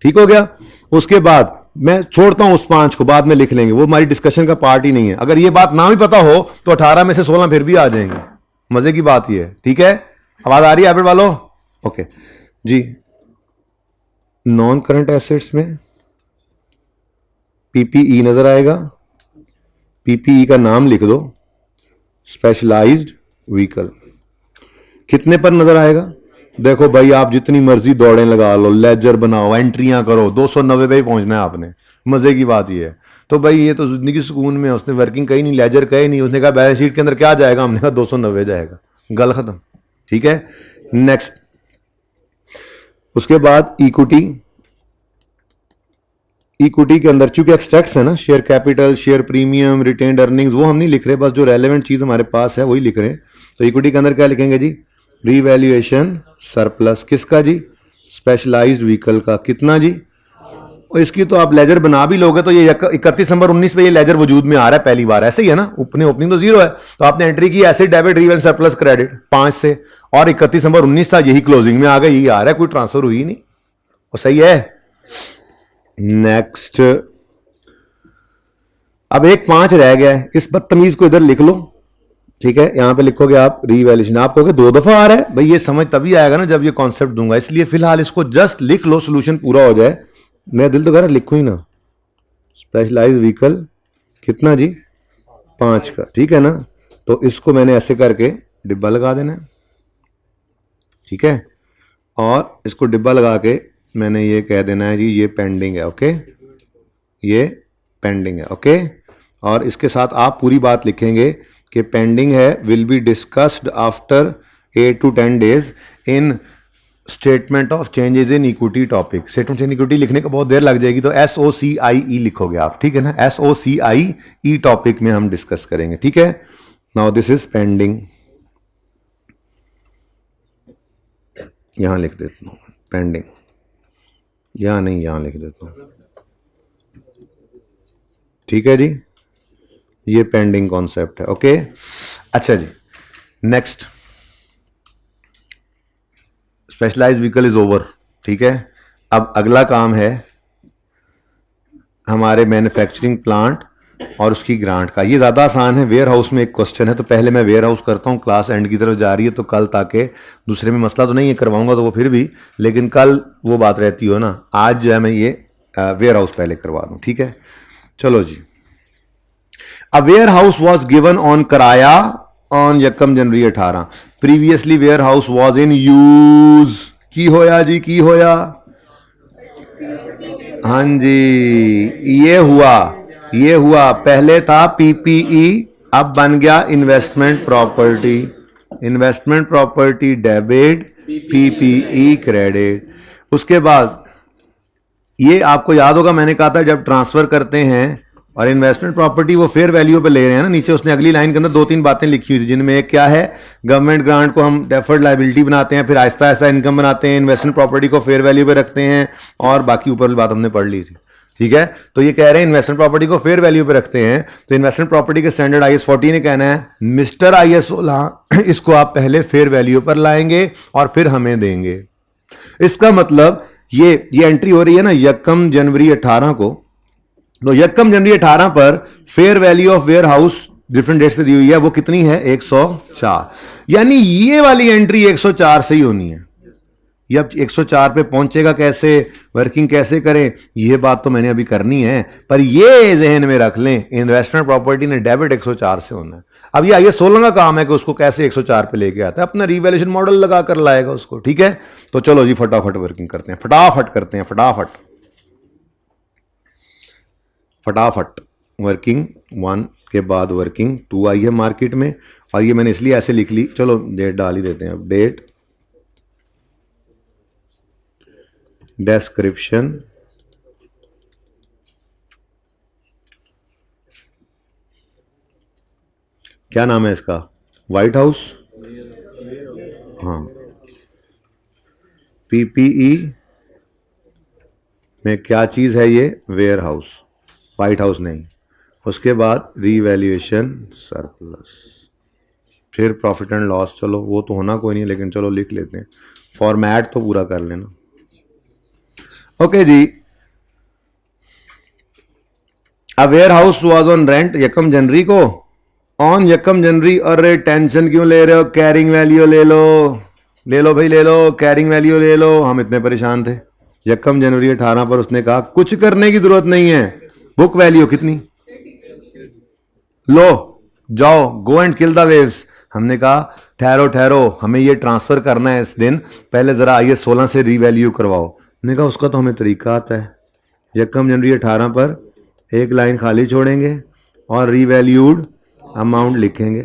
ठीक हो गया। उसके बाद मैं छोड़ता हूं उस 5 को, बाद में लिख लेंगे, वो हमारी डिस्कशन का पार्ट ही नहीं है। अगर ये बात ना भी पता हो तो 18 में से 16 फिर भी आ जाएंगे, मजे की बात ये है, ठीक है। आवाज आ रही है हैबिट वालों? ओके जी। नॉन करंट एसेट्स में पीपीई नजर आएगा, पीपीई का नाम लिख दो, स्पेशलाइज्ड व्हीकल, कितने पर नजर आएगा? देखो भाई आप जितनी मर्जी दौड़ें लगा लो, लेजर बनाओ, एंट्रियां करो, 290 पे ही पहुंचना है आपने, मजे की बात ये है। तो भाई ये तो जिंदगी सुकून में, उसने वर्किंग कही नहीं, लेजर कही नहीं, उसने कहा बैलेंस शीट के अंदर क्या जाएगा, हमने कहा 290 जाएगा, गल खत्म, ठीक है। नेक्स्ट, उसके बाद इक्विटी, इक्विटी के अंदर चूंकि एक्सट्रैक्ट्स है ना, share capital, share premium, retained earnings, वो हम नहीं लिख रहे, बस जो रेलेवेंट चीज हमारे पास है वही लिख रहे हैं। तो इक्विटी के अंदर क्या लिखेंगे जी, रिवैल्यूएशन सरप्लस, किसका जी, स्पेशलाइज्ड व्हीकल का, कितना जी, और इसकी तो आप लेजर बना भी लोगे तो ये 31 नंबर 19 पे ये लेजर वजूद में आ रहा है पहली बार, ऐसे ही है ना, अपने ओपनिंग तो 0 है, तो आपने एंट्री की asset debit revaluation surplus credit 5 से, और 31 नंबर 19 था, यही क्लोजिंग में आ गया, यही आ रहा है, कोई ट्रांसफर हुई नहीं, वो सही है। नेक्स्ट, अब एक 5 रह गया है, इस बदतमीज को इधर लिख लो, ठीक है। यहां पे लिखोगे आप रिवैल्यूएशन, आप कहोगे 2 दफा आ रहा है, भाई ये समझ तभी आएगा ना जब ये कॉन्सेप्ट दूंगा, इसलिए फिलहाल इसको जस्ट लिख लो, सोल्यूशन पूरा हो जाए। मैं दिल तो कह रहा लिखूं ही ना, स्पेशलाइज्ड व्हीकल कितना जी, 5 का, ठीक है ना। तो इसको मैंने ऐसे करके डिब्बा लगा देना है, ठीक है, और इसको डिब्बा लगा के मैंने ये कह देना है जी ये पेंडिंग है, ओके, ये पेंडिंग है, ओके। और इसके साथ आप पूरी बात लिखेंगे कि पेंडिंग है, will be discussed after 8 to 10 days in statement of changes in equity topic. Statement in equity लिखने को बहुत देर लग जाएगी, तो SOCIE लिखोगे आप, ठीक है ना, SOCIE टॉपिक में हम डिस्कस करेंगे, ठीक है। नाउ दिस इज पेंडिंग, यहां लिख देता हूं पेंडिंग, यहां नहीं, यहां लिख देता हूं, ठीक है जी, ये पेंडिंग कॉन्सेप्ट है। ओके, अच्छा जी, next, specialised vehicle is over. ठीक है, अब अगला काम है हमारे मैन्युफैक्चरिंग प्लांट और उसकी ग्रांट का। ये ज़्यादा आसान है, वेयर हाउस में एक क्वेश्चन है, तो पहले मैं वेयर हाउस करता हूँ, क्लास एंड की तरफ जा रही है तो कल, ताकि दूसरे में मसला तो नहीं है, करवाऊंगा तो वो फिर भी, लेकिन कल वो बात रहती हो ना, आज जो है मैं ये वेयर हाउस पहले करवा दूँ। ठीक है, चलो जी। A warehouse was given on कराया ऑन यकम जनवरी 18। Previously warehouse was in use. की होया जी, की होया, हाँ जी, ये हुआ पहले था पीपीई, अब बन गया investment property. Investment property debit, PPE credit. उसके बाद ये आपको याद होगा, मैंने कहा था जब ट्रांसफर करते हैं और इन्वेस्टमेंट प्रॉपर्टी वो फेयर वैल्यू पे ले रहे हैं ना, नीचे उसने अगली लाइन के अंदर 2-3 बातें लिखी हुई थी, जिनमें एक क्या है, गवर्नमेंट ग्रांट को हम डेफर्ड लायबिलिटी बनाते हैं, फिर आहिस्ता आहिस्ता इनकम बनाते हैं, इन्वेस्टमेंट प्रॉपर्टी को फेयर वैल्यू पे रखते हैं, और बाकी ऊपर वाली बात हमने पढ़ ली थी। ठीक है, तो ये कह रहे हैं इन्वेस्टमेंट प्रॉपर्टी को फेयर वैल्यू पे रखते हैं, तो इन्वेस्टमेंट प्रॉपर्टी के स्टैंडर्ड IS 40 ने कहना है मिस्टर IS 16 इसको आप पहले फेयर वैल्यू पर लाएंगे और फिर हमें देंगे। इसका मतलब ये एंट्री हो रही है ना यकम जनवरी 18 को, तो यकम जनवरी 18 पर fair value of warehouse different dates पे दी हुई है, वो कितनी है, 104। यानी ये वाली एंट्री 104 से ही होनी है। ये अब 104 पे पहुंचेगा कैसे, वर्किंग कैसे करें, ये बात तो मैंने अभी करनी है, पर ये जहन में रख लें इन्वेस्टमेंट प्रॉपर्टी ने डेबिट 104 से होना है। अब ये आइए 16 का काम है कि उसको कैसे 104 पे लेके आता है, अपना रिवैल्यूएशन मॉडल लगाकर लाएगा उसको। ठीक है, तो चलो जी फटाफट वर्किंग करते हैं, फटाफट करते हैं, फटाफट वर्किंग 1 के बाद वर्किंग 2 आई है मार्केट में, और ये मैंने इसलिए ऐसे लिख ली, चलो डेट डाल ही देते हैं। अब डेट, डिस्क्रिप्शन, क्या नाम है इसका, व्हाइट हाउस, हाँ, पीपीई में क्या चीज है ये, वेयर हाउस, व्हाइट हाउस नहीं। उसके बाद रीवैल्यूएशन सरप्लस, फिर प्रॉफिट एंड लॉस, चलो वो तो होना कोई नहीं, लेकिन चलो लिख लेते हैं, फॉर्मेट तो पूरा कर लेना। ओके जी, a warehouse was on rent यकम जनवरी को, ऑन यकम जनवरी, अरे टेंशन क्यों ले रहे हो, कैरिंग वैल्यू ले लो, ले लो भाई ले लो, कैरिंग वैल्यू ले लो। हम इतने परेशान थे, यकम जनवरी 18 पर उसने कहा कुछ करने की जरूरत नहीं है, बुक वैल्यू कितनी, लो जाओ, go and kill the waves. हमने कहा ठहरो ठहरो, हमें ये ट्रांसफर करना है इस दिन, पहले जरा IS 16 से रीवैल्यू करवाओ। हमने कहा उसका तो हमें तरीका आता है, यकम जनवरी 18 पर एक लाइन खाली छोड़ेंगे और रीवैल्यूड अमाउंट लिखेंगे,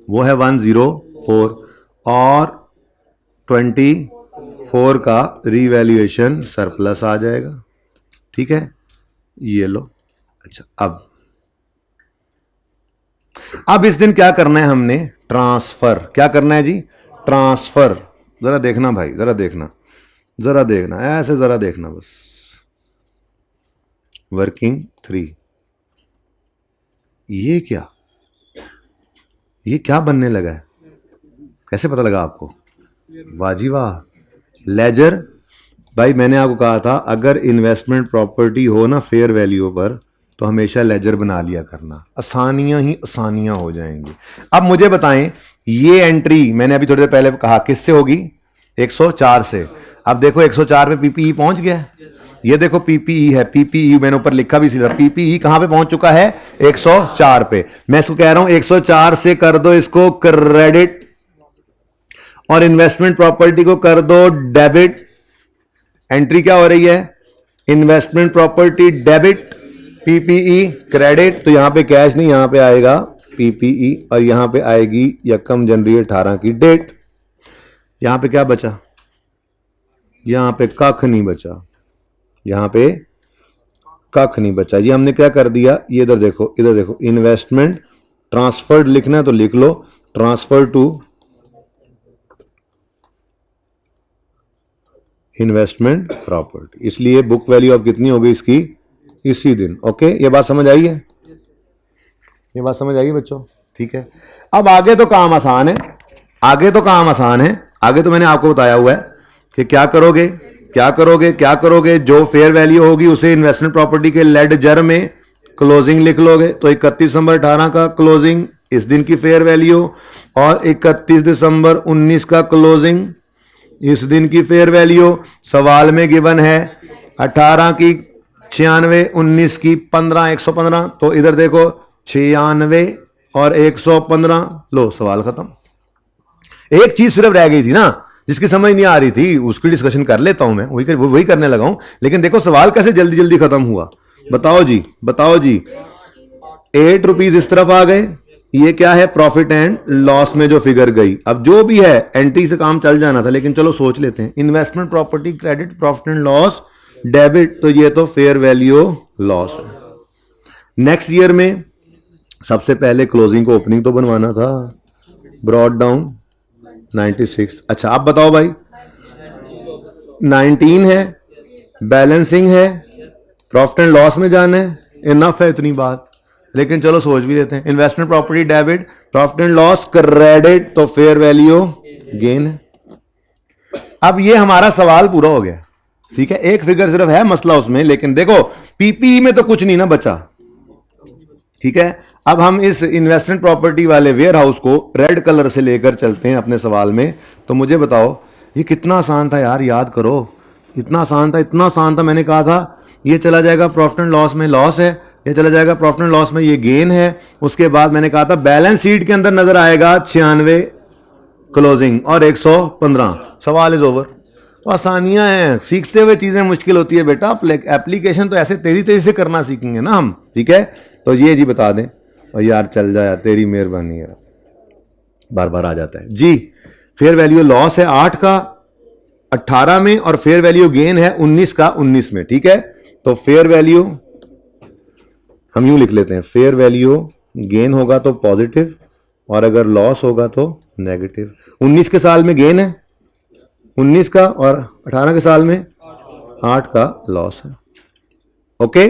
वो है 104, और 24 का रीवैल्यूएशन सरप्लस आ जाएगा। ठीक है, ये लो। अच्छा, अब इस दिन क्या करना है हमने, ट्रांसफर, क्या करना है जी, ट्रांसफर। जरा देखना भाई, जरा देखना, जरा देखना, ऐसे जरा देखना बस। वर्किंग 3, ये क्या बनने लगा है, कैसे पता लगा आपको, वाजी वाह, लेजर। भाई मैंने आपको कहा था अगर इन्वेस्टमेंट प्रॉपर्टी हो ना फेयर वैल्यू पर, तो हमेशा लेजर बना लिया करना, आसानियां ही आसानियां हो जाएंगी। अब मुझे बताएं, ये एंट्री मैंने अभी थोड़ी देर पहले कहा किससे होगी, 104 से। अब देखो 104 पे पीपीई पहुंच गया, ये देखो पीपीई है, पीपीई मैंने ऊपर लिखा भी सीधा, पीपीई कहां पे पहुंच चुका है, 104 पे। मैं इसको कह रहा हूं 104 से कर दो इसको क्रेडिट, और इन्वेस्टमेंट प्रॉपर्टी को कर दो डेबिट। एंट्री क्या हो रही है, investment property debit, PPE credit, तो यहां पे कैश नहीं, यहां पे आएगा पीपीई, और यहां पे आएगी यकम जनवरी 18 की डेट। यहां पे क्या बचा, यहां पे कख नहीं बचा, यहां पे कख नहीं बचा। ये हमने क्या कर दिया, ये इधर देखो, इधर देखो, इन्वेस्टमेंट ट्रांसफर्ड लिखना है तो लिख लो, ट्रांसफर टू इन्वेस्टमेंट प्रॉपर्टी। इसलिए बुक वैल्यू अब कितनी हो गई इसकी, इसी दिन। ओके, ये बात समझ आई है? ये बात समझ आई है बच्चों? ठीक है। अब आगे तो काम आसान है, आगे तो काम आसान है। आगे तो मैंने आपको बताया हुआ है कि क्या करोगे, क्या करोगे, क्या करोगे। जो फेयर वैल्यू होगी उसे इन्वेस्टमेंट प्रॉपर्टी के लेडजर में क्लोजिंग लिख लोगे। तो 31 दिसंबर 18 का क्लोजिंग इस दिन की फेयर वैल्यू, और 31 दिसंबर 19 का क्लोजिंग इस दिन की फेयर वैल्यू। सवाल में गिवन है 18 की 96, 19 की 15, 115। तो इधर देखो 96 और 115, लो सवाल खत्म। एक चीज सिर्फ रह गई थी ना जिसकी समझ नहीं आ रही थी, उसकी डिस्कशन कर लेता हूं मैं, वही करने लगा हूं। लेकिन देखो सवाल कैसे जल्दी जल्दी खत्म हुआ। बताओ जी, बताओ जी। 8 रुपीज इस तरफ आ गए, ये क्या है, प्रॉफिट एंड लॉस में जो फिगर गई। अब जो भी है एंट्री से काम चल जाना था, लेकिन चलो सोच लेते हैं। Investment property credit, profit and loss debit, तो ये तो फेयर वैल्यू लॉस है। नेक्स्ट ईयर में सबसे पहले क्लोजिंग को ओपनिंग तो बनवाना था, ब्रॉड डाउन 96। अच्छा आप बताओ भाई, 19 है, बैलेंसिंग है, प्रॉफिट एंड लॉस में जाना है, इनफ है इतनी बात। लेकिन चलो सोच भी लेते हैं। Investment property debit, profit and loss credit, तो फेयर वैल्यू गेन है। अब ये हमारा सवाल पूरा हो गया। ठीक है, एक फिगर सिर्फ है मसला उसमें, लेकिन देखो पीपीई में तो कुछ नहीं ना बचा। ठीक है, अब हम इस इन्वेस्टमेंट प्रॉपर्टी वाले वेयर हाउस को रेड कलर से लेकर चलते हैं अपने सवाल में। तो मुझे बताओ ये कितना आसान था यार, याद करो। इतना आसान था, इतना आसान था। मैंने कहा था ये चला जाएगा प्रॉफिट एंड लॉस में, लॉस है। ये चला जाएगा प्रॉफिट एंड लॉस में, ये गेन है। उसके बाद मैंने कहा था बैलेंस शीट के अंदर नजर आएगा 96 क्लोजिंग और 115। सवाल इज ओवर। तो आसानियां हैं, सीखते हुए चीजें मुश्किल होती है बेटा। एप्लीकेशन तो ऐसे तेजी तेजी से करना सीखेंगे ना हम। ठीक है, तो ये जी बता दें। और यार चल जाए, तेरी मेहरबानी यार, बार बार आ जाता है जी। फेयर वैल्यू लॉस है 8 का 18 में, और फेयर वैल्यू गेन है 19 का 19 में। ठीक है, तो फेयर वैल्यू हम यूं लिख लेते हैं, फेयर वैल्यू गेन होगा तो पॉजिटिव, और अगर लॉस होगा तो नेगेटिव। 19 के साल में गेन है 19 का, और 18 के साल में 8 का लॉस है। ओके,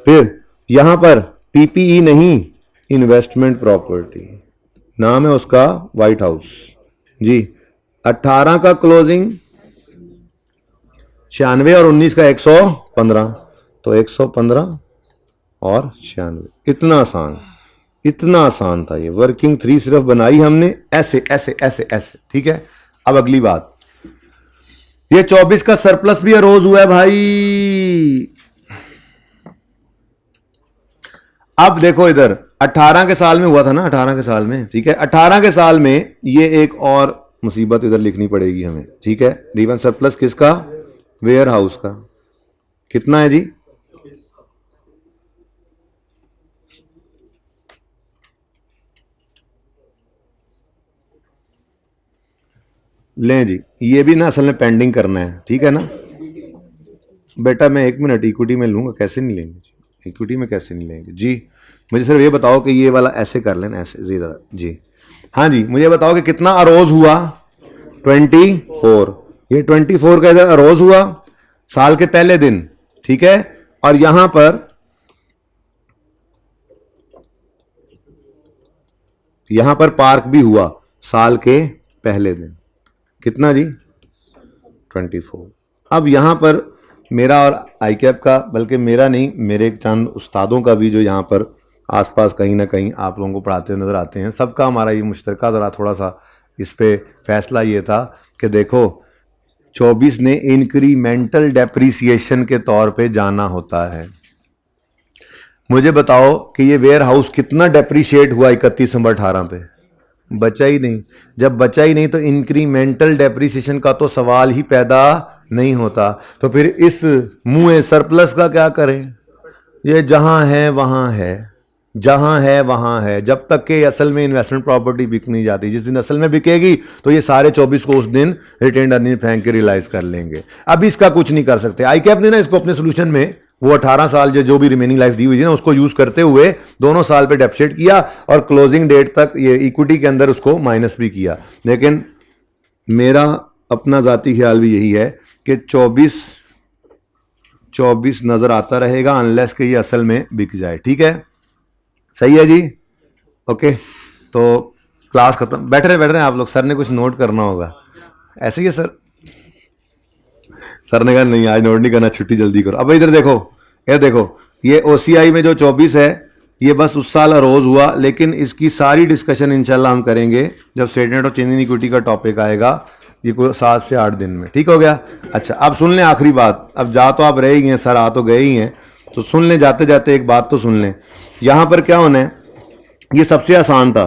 फिर यहां पर पीपीई नहीं, इन्वेस्टमेंट प्रॉपर्टी नाम है उसका, व्हाइट हाउस जी। 18 का क्लोजिंग 96 और 19 का 115, तो 115 और 96। इतना आसान, इतना आसान था ये। वर्किंग 3 सिर्फ बनाई हमने, ऐसे ऐसे ऐसे ऐसे। ठीक है, अब अगली बात, ये 24 का सरप्लस भी अरोज हुआ है भाई। अब देखो इधर 18 के साल में हुआ था ना, 18 के साल में। ठीक है, 18 के साल में ये एक और मुसीबत इधर लिखनी पड़ेगी हमें। ठीक है, रिवन सरप्लस किसका, वेयर हाउस का। कितना है जी, लें जी, ये भी ना असल में पेंडिंग करना है। ठीक है ना बेटा, मैं 1 मिनट इक्विटी में लूंगा, कैसे नहीं लेंगे जी, इक्विटी में कैसे नहीं लेंगे जी। मुझे सिर्फ ये बताओ कि ये वाला ऐसे कर लेना, ऐसे जी जरा जी। हाँ जी, मुझे बताओ कि कितना अरोज हुआ, 24। ये 24 का इधर अरोज हुआ साल के पहले दिन। ठीक है, और यहां पर पार्क भी हुआ साल के पहले दिन। कितना जी, 24। अब यहां पर मेरा और आईकैप का, बल्कि मेरा नहीं, मेरे चंद उस्तादों का भी जो यहाँ पर आसपास कहीं ना कहीं आप लोगों को पढ़ाते हुए नजर आते हैं, सबका हमारा ये मुश्तरका ज़रा थोड़ा सा इस पे फैसला ये था कि देखो 24 ने इंक्रीमेंटल डेप्रीसिएशन के तौर पे जाना होता है। मुझे बताओ कि ये वेयर हाउस कितना डेप्रीशिएट हुआ 31 दिसंबर 18 पे, बचा ही नहीं। जब बचा ही नहीं तो इंक्रीमेंटल डेप्रीसिएशन का तो सवाल ही पैदा नहीं होता। तो फिर इस मुँह सरप्लस का क्या करें, ये जहां है वहां है, जहां है वहां है, जब तक कि असल में इन्वेस्टमेंट प्रॉपर्टी बिक नहीं जाती। जिस दिन असल में बिकेगी तो ये सारे 24 को उस दिन रिटेन्ड अर्निंग फेंक के रियलाइज कर लेंगे। अब इसका कुछ नहीं कर सकते। आईकैप ने ना इसको अपने सोल्यूशन में वो 18 साल जो भी रिमेनिंग लाइफ दी हुई थी ना, उसको यूज करते हुए दोनों साल पे डेप्सिट किया और क्लोजिंग डेट तक ये इक्विटी के अंदर उसको माइनस भी किया। लेकिन मेरा अपना जाती ख्याल भी यही है कि 24 नजर आता रहेगा अनलेस कि ये असल में बिक जाए। ठीक है, सही है जी, ओके। तो क्लास खत्म, बैठ रहे आप लोग, सर ने कुछ नोट करना होगा। ऐसे ही है सर, सर ने कहा नहीं आज नोट नहीं करना, छुट्टी जल्दी करो। अब इधर देखो, ये देखो, ये OCI में जो 24 है ये बस उस साल अरोज हुआ, लेकिन इसकी सारी डिस्कशन इंशाल्लाह हम करेंगे जब statement of change in equity का टॉपिक आएगा, ये कोई 7 से 8 दिन में। ठीक हो गया। अच्छा अब सुन लें आखिरी बात, अब जा तो आप रहे ही हैं सर, आ तो गए ही हैं, तो सुन लें, जाते जाते एक बात तो सुन लें। यहां पर क्या होना है, ये सबसे आसान था,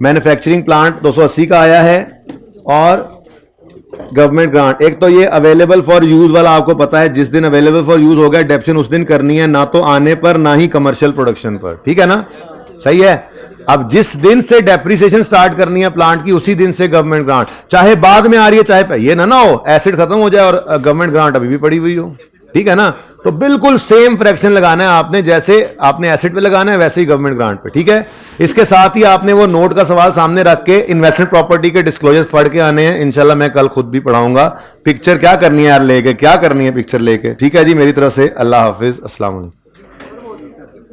मैन्युफैक्चरिंग प्लांट 280 का आया है और गवर्नमेंट ग्रांट। एक तो ये अवेलेबल फॉर यूज वाला आपको पता है, जिस दिन अवेलेबल फॉर यूज हो गया डेप्शन उस दिन करनी है, ना तो आने पर ना ही कमर्शियल प्रोडक्शन पर। ठीक है ना, सही है। अब जिस दिन से डेप्रिसिएशन स्टार्ट करनी है प्लांट की उसी दिन से गवर्नमेंट ग्रांट, चाहे बाद में आ रही है चाहे ये ना हो एसिड खत्म हो जाए और गवर्नमेंट ग्रांट अभी भी पड़ी हुई हो। ठीक है ना, तो बिल्कुल सेम फ्रैक्शन लगाना है आपने, जैसे आपने एसिड पे लगाना है वैसे ही गवर्नमेंट ग्रांट पे। ठीक है, इसके साथ ही आपने वो नोट का सवाल सामने रख के इन्वेस्टमेंट प्रॉपर्टी के डिस्क्लोजर्स पढ़ के आने हैं। इंशाल्लाह मैं कल खुद भी पढ़ाऊंगा। पिक्चर क्या करनी है यार लेके, क्या करनी है पिक्चर लेके। ठीक है जी, मेरी तरफ से अल्लाह हाफिज, अस्सलाम वालेकुम।